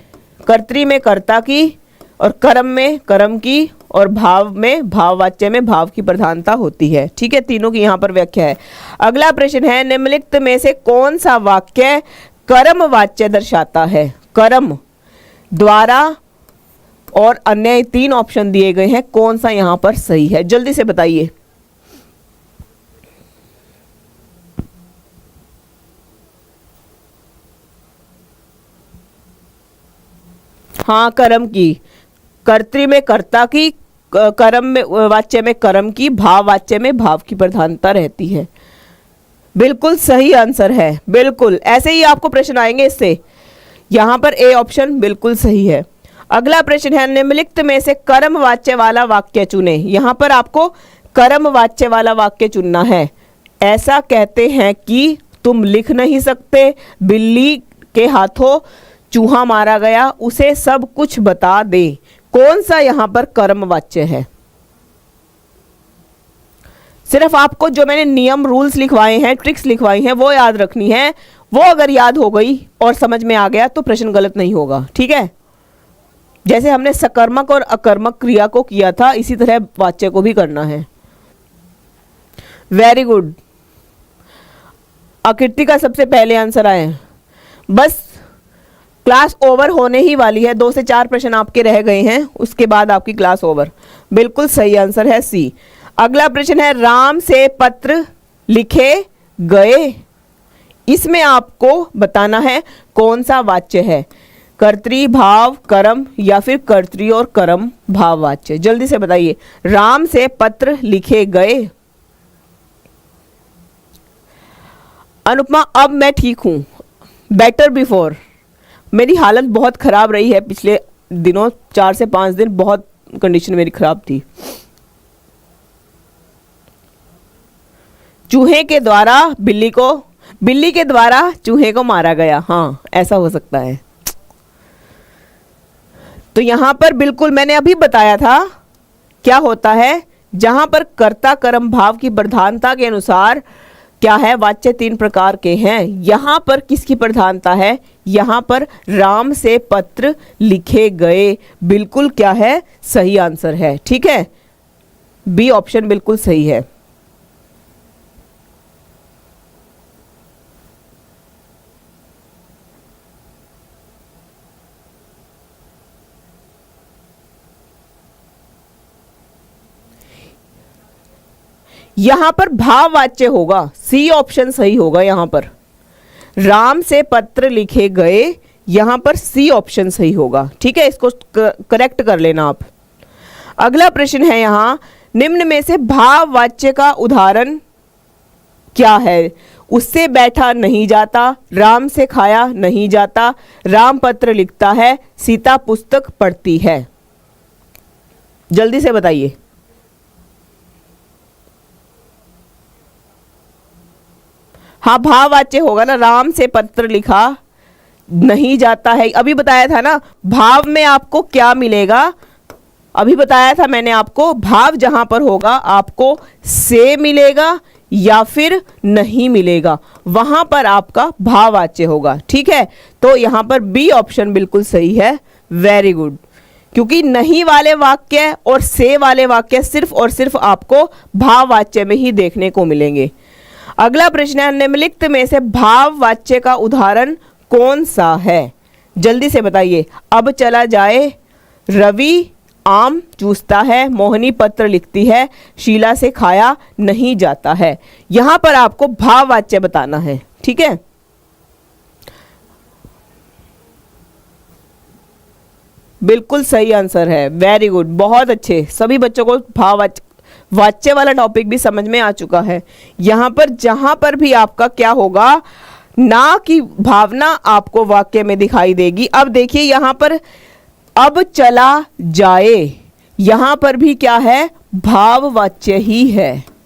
कर्तृ में कर्ता की, और कर्म में कर्म की, और भाव में, भाववाच्य में भाव की प्रधानता होती है। ठीक है, तीनों की यहाँ पर व्याख्या है। अगला प्रश्न है, निम्नलिखित में से कौन सा वाक्य कर्मवाच्य दर्शाता है? कर्म, द्वारा और अन्य 3 ऑप्शन दिए गए हैं, कौन सा यहां पर सही है? जल्दी से बताइए। हाँ, कर्म की, कर्तृ में कर्ता की, कर्म में वाच्य में कर्म की, भाव वाच्य में भाव की प्रधानता रहती है। बिल्कुल सही आंसर है, बिल्कुल ऐसे ही आपको प्रश्न आएंगे इससे। यहां पर ए ऑप्शन बिल्कुल सही है। अगला प्रश्न है, निम्नलिखित में से कर्म वाच्य वाला वाक्य चुने। यहां पर आपको कर्म वाच्य वाला वाक्य चुनना है। ऐसा कहते हैं कि तुम लिख नहीं सकते, बिल्ली के हाथों चूहा मारा गया, उसे सब कुछ बता दे। कौन सा यहां पर कर्म वाच्य है? सिर्फ आपको जो मैंने नियम, रूल्स लिखवाए हैं, ट्रिक्स लिखवाई हैं, वो याद रखनी है। वो अगर याद हो गई और समझ में आ गया तो प्रश्न गलत नहीं होगा। ठीक है, जैसे हमने सकर्मक और अकर्मक क्रिया को किया था, इसी तरह वाच्य को भी करना है। वेरी गुड, आकृति का सबसे पहले आंसर आए। बस क्लास ओवर होने ही वाली है, 2 से 4 प्रश्न आपके रह गए हैं, उसके बाद आपकी क्लास ओवर। बिल्कुल सही आंसर है सी। अगला प्रश्न है, राम से पत्र लिखे गए। इसमें आपको बताना है कौन सा वाच्य है, कर्तृ भाव कर्म या फिर कर्तृ और कर्म भाव वाच्य। जल्दी से बताइए। राम से पत्र लिखे गए। अनुपमा, अब मैं ठीक हूं, बेटर बिफोर। मेरी हालत बहुत खराब रही है पिछले दिनों, 4 से 5 दिन बहुत कंडीशन मेरी खराब थी। चूहे के द्वारा बिल्ली को, बिल्ली के द्वारा चूहे को मारा गया। हाँ, ऐसा हो सकता है। तो यहां पर बिल्कुल मैंने अभी बताया था क्या होता है, जहां पर कर्ता कर्म भाव की प्रधानता के अनुसार क्या है, वाच्य 3 प्रकार के हैं। यहां पर किसकी प्रधानता है? यहां पर राम से पत्र लिखे गए। बिल्कुल क्या है, सही आंसर है। ठीक है, बी ऑप्शन बिल्कुल सही है। यहां पर भाववाच्य होगा, सी ऑप्शन सही होगा। यहां पर राम से पत्र लिखे गए, यहां पर सी ऑप्शन सही होगा। ठीक है, इसको करेक्ट कर लेना आप। अगला प्रश्न है यहां, निम्न में से भाववाच्य का उदाहरण क्या है? उससे बैठा नहीं जाता, राम से खाया नहीं जाता, राम पत्र लिखता है, सीता पुस्तक पढ़ती है। जल्दी से बताइए। हाँ, भाववाच्य होगा ना, राम से पत्र लिखा नहीं जाता है। अभी बताया था ना, भाव में आपको क्या मिलेगा, अभी बताया था मैंने आपको, भाव जहां पर होगा आपको से मिलेगा या फिर नहीं मिलेगा, वहां पर आपका भाववाच्य होगा। ठीक है, तो यहां पर बी ऑप्शन बिल्कुल सही है। वेरी गुड, क्योंकि नहीं वाले वाक्य और से वाले वाक्य सिर्फ और सिर्फ आपको भाववाच्य में ही देखने को मिलेंगे। अगला प्रश्न है, निम्नलिखित में से भाववाच्य का उदाहरण कौन सा है? जल्दी से बताइए। अब चला जाए, रवि आम चूसता है, मोहिनी पत्र लिखती है, शीला से खाया नहीं जाता है। यहां पर आपको भाववाच्य बताना है। ठीक है, बिल्कुल सही आंसर है। वेरी गुड, बहुत अच्छे। सभी बच्चों को वाच्य वाला टॉपिक भी समझ में आ चुका है। यहां पर जहां पर भी आपका क्या होगा ना, कि भावना आपको वाक्य में दिखाई देगी। अब देखिए यहां पर अब चला जाए, यहां पर भी क्या है, भाववाच्य ही है।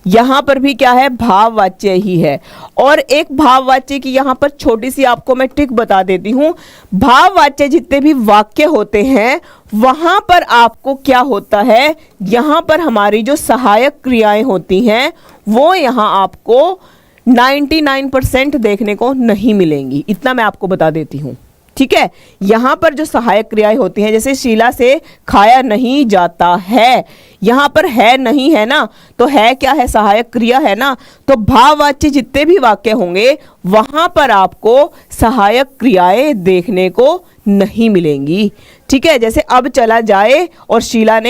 यहां पर भी क्या है, भाववाच्य ही है। और एक भाववाच्य की यहां पर छोटी सी आपको मैं ट्रिक बता देती हूं। भाववाच्य जितने भी वाक्य होते हैं वहां पर आपको क्या होता है, यहां पर हमारी जो सहायक क्रियाएं होती हैं वो यहां आपको 99% देखने को नहीं मिलेंगी। इतना मैं आपको बता देती हूं। ठीक है। यहां पर जो सहायक क्रियाएं होती हैं, जैसे शीला से खाया नहीं जाता है, यहां पर है नहीं है ना, तो है क्या है, सहायक क्रिया है ना। तो भाववाच्य जितने भी वाक्य होंगे वहां पर आपको सहायक क्रियाएं देखने को नहीं मिलेंगी। ठीक है, जैसे अब चला जाए और शीला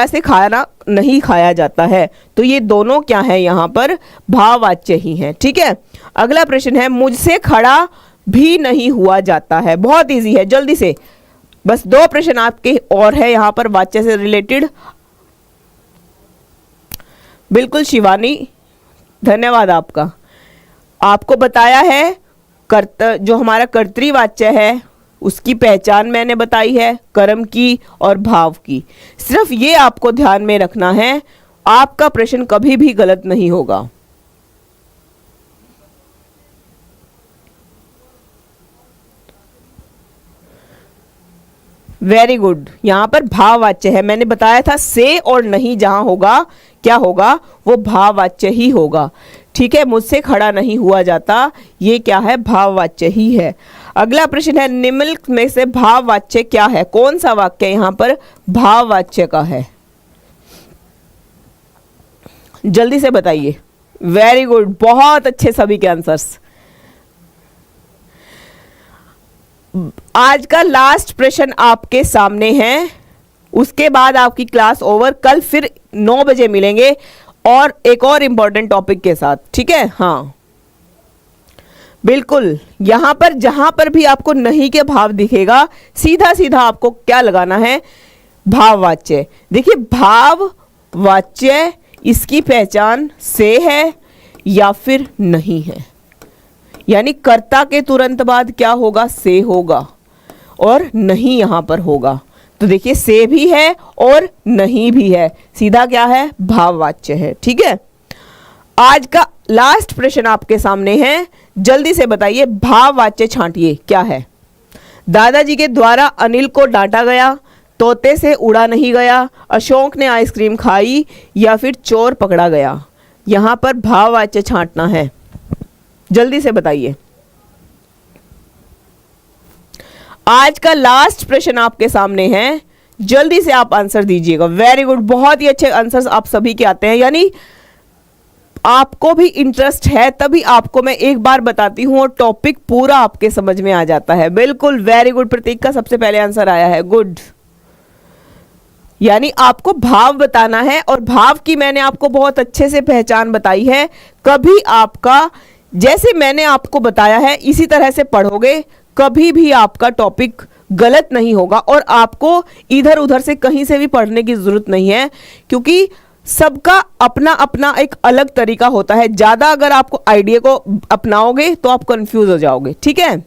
से खाना नहीं खाया जाता है, तो ये दोनों क्या है, यहां पर भाववाच्य ही हैं। ठीक है, अगला प्रश्न है, मुझसे खड़ा भी नहीं हुआ जाता है। बहुत इजी है, जल्दी से बस 2 प्रश्न आपके और है यहां पर वाच्य से रिलेटेड। बिल्कुल शिवानी, धन्यवाद आपका। आपको बताया है जो हमारा कर्तृवाच्य है उसकी पहचान मैंने बताई है, कर्म की और भाव की। सिर्फ ये आपको ध्यान में रखना है, आपका प्रश्न कभी भी गलत नहीं होगा। वेरी गुड, यहां पर भाववाच्य है, मैंने बताया था से और नहीं जहां होगा क्या होगा, वो भाववाच्य ही होगा। ठीक है, मुझसे खड़ा नहीं हुआ जाता, ये क्या है, भाववाच्य ही है। अगला प्रश्न है, निम्नलिखित में से भाववाच्य क्या है, कौन सा वाक्य यहां पर भाववाच्य का है, जल्दी से बताइए। वेरी गुड, बहुत अच्छे सभी के आंसर्स। आज का लास्ट प्रश्न आपके सामने है, उसके बाद आपकी क्लास ओवर। कल फिर 9 बजे मिलेंगे और एक और इंपॉर्टेंट टॉपिक के साथ। ठीक है, हाँ बिल्कुल, यहां पर जहां पर भी आपको नहीं के भाव दिखेगा, सीधा सीधा आपको क्या लगाना है, भाववाच्य। देखिए, भाववाच्य इसकी पहचान से है या फिर नहीं है, यानी कर्ता के तुरंत बाद क्या होगा, से होगा और नहीं यहां पर होगा। तो देखिए, से भी है और नहीं भी है, सीधा क्या है, भाववाच्य है। ठीक है, आज का लास्ट प्रश्न आपके सामने है, जल्दी से बताइए, भाववाच्य छांटिए क्या है। दादाजी के द्वारा अनिल को डांटा गया, तोते से उड़ा नहीं गया, अशोक ने आइसक्रीम खाई, या फिर चोर पकड़ा गया। यहां पर भाववाच्य छांटना है, जल्दी से बताइए। आज का लास्ट प्रश्न आपके सामने है, जल्दी से आप आंसर दीजिएगा। वेरी गुड, बहुत ही अच्छे आंसर्स आप सभी के आते हैं, यानी आपको भी इंटरेस्ट है, तभी आपको मैं एक बार बताती हूं और टॉपिक पूरा आपके समझ में आ जाता है। बिल्कुल, वेरी गुड, प्रतीक का सबसे पहले आंसर आया है, गुड। यानी आपको भाव बताना है और भाव की मैंने आपको बहुत अच्छे से पहचान बताई है। कभी आपका, जैसे मैंने आपको बताया है इसी तरह से पढ़ोगे, कभी भी आपका टॉपिक गलत नहीं होगा और आपको इधर उधर से कहीं से भी पढ़ने की जरूरत नहीं है, क्योंकि सबका अपना अपना एक अलग तरीका होता है। ज्यादा अगर आपको आइडिया को अपनाओगे तो आप कंफ्यूज हो जाओगे। ठीक है।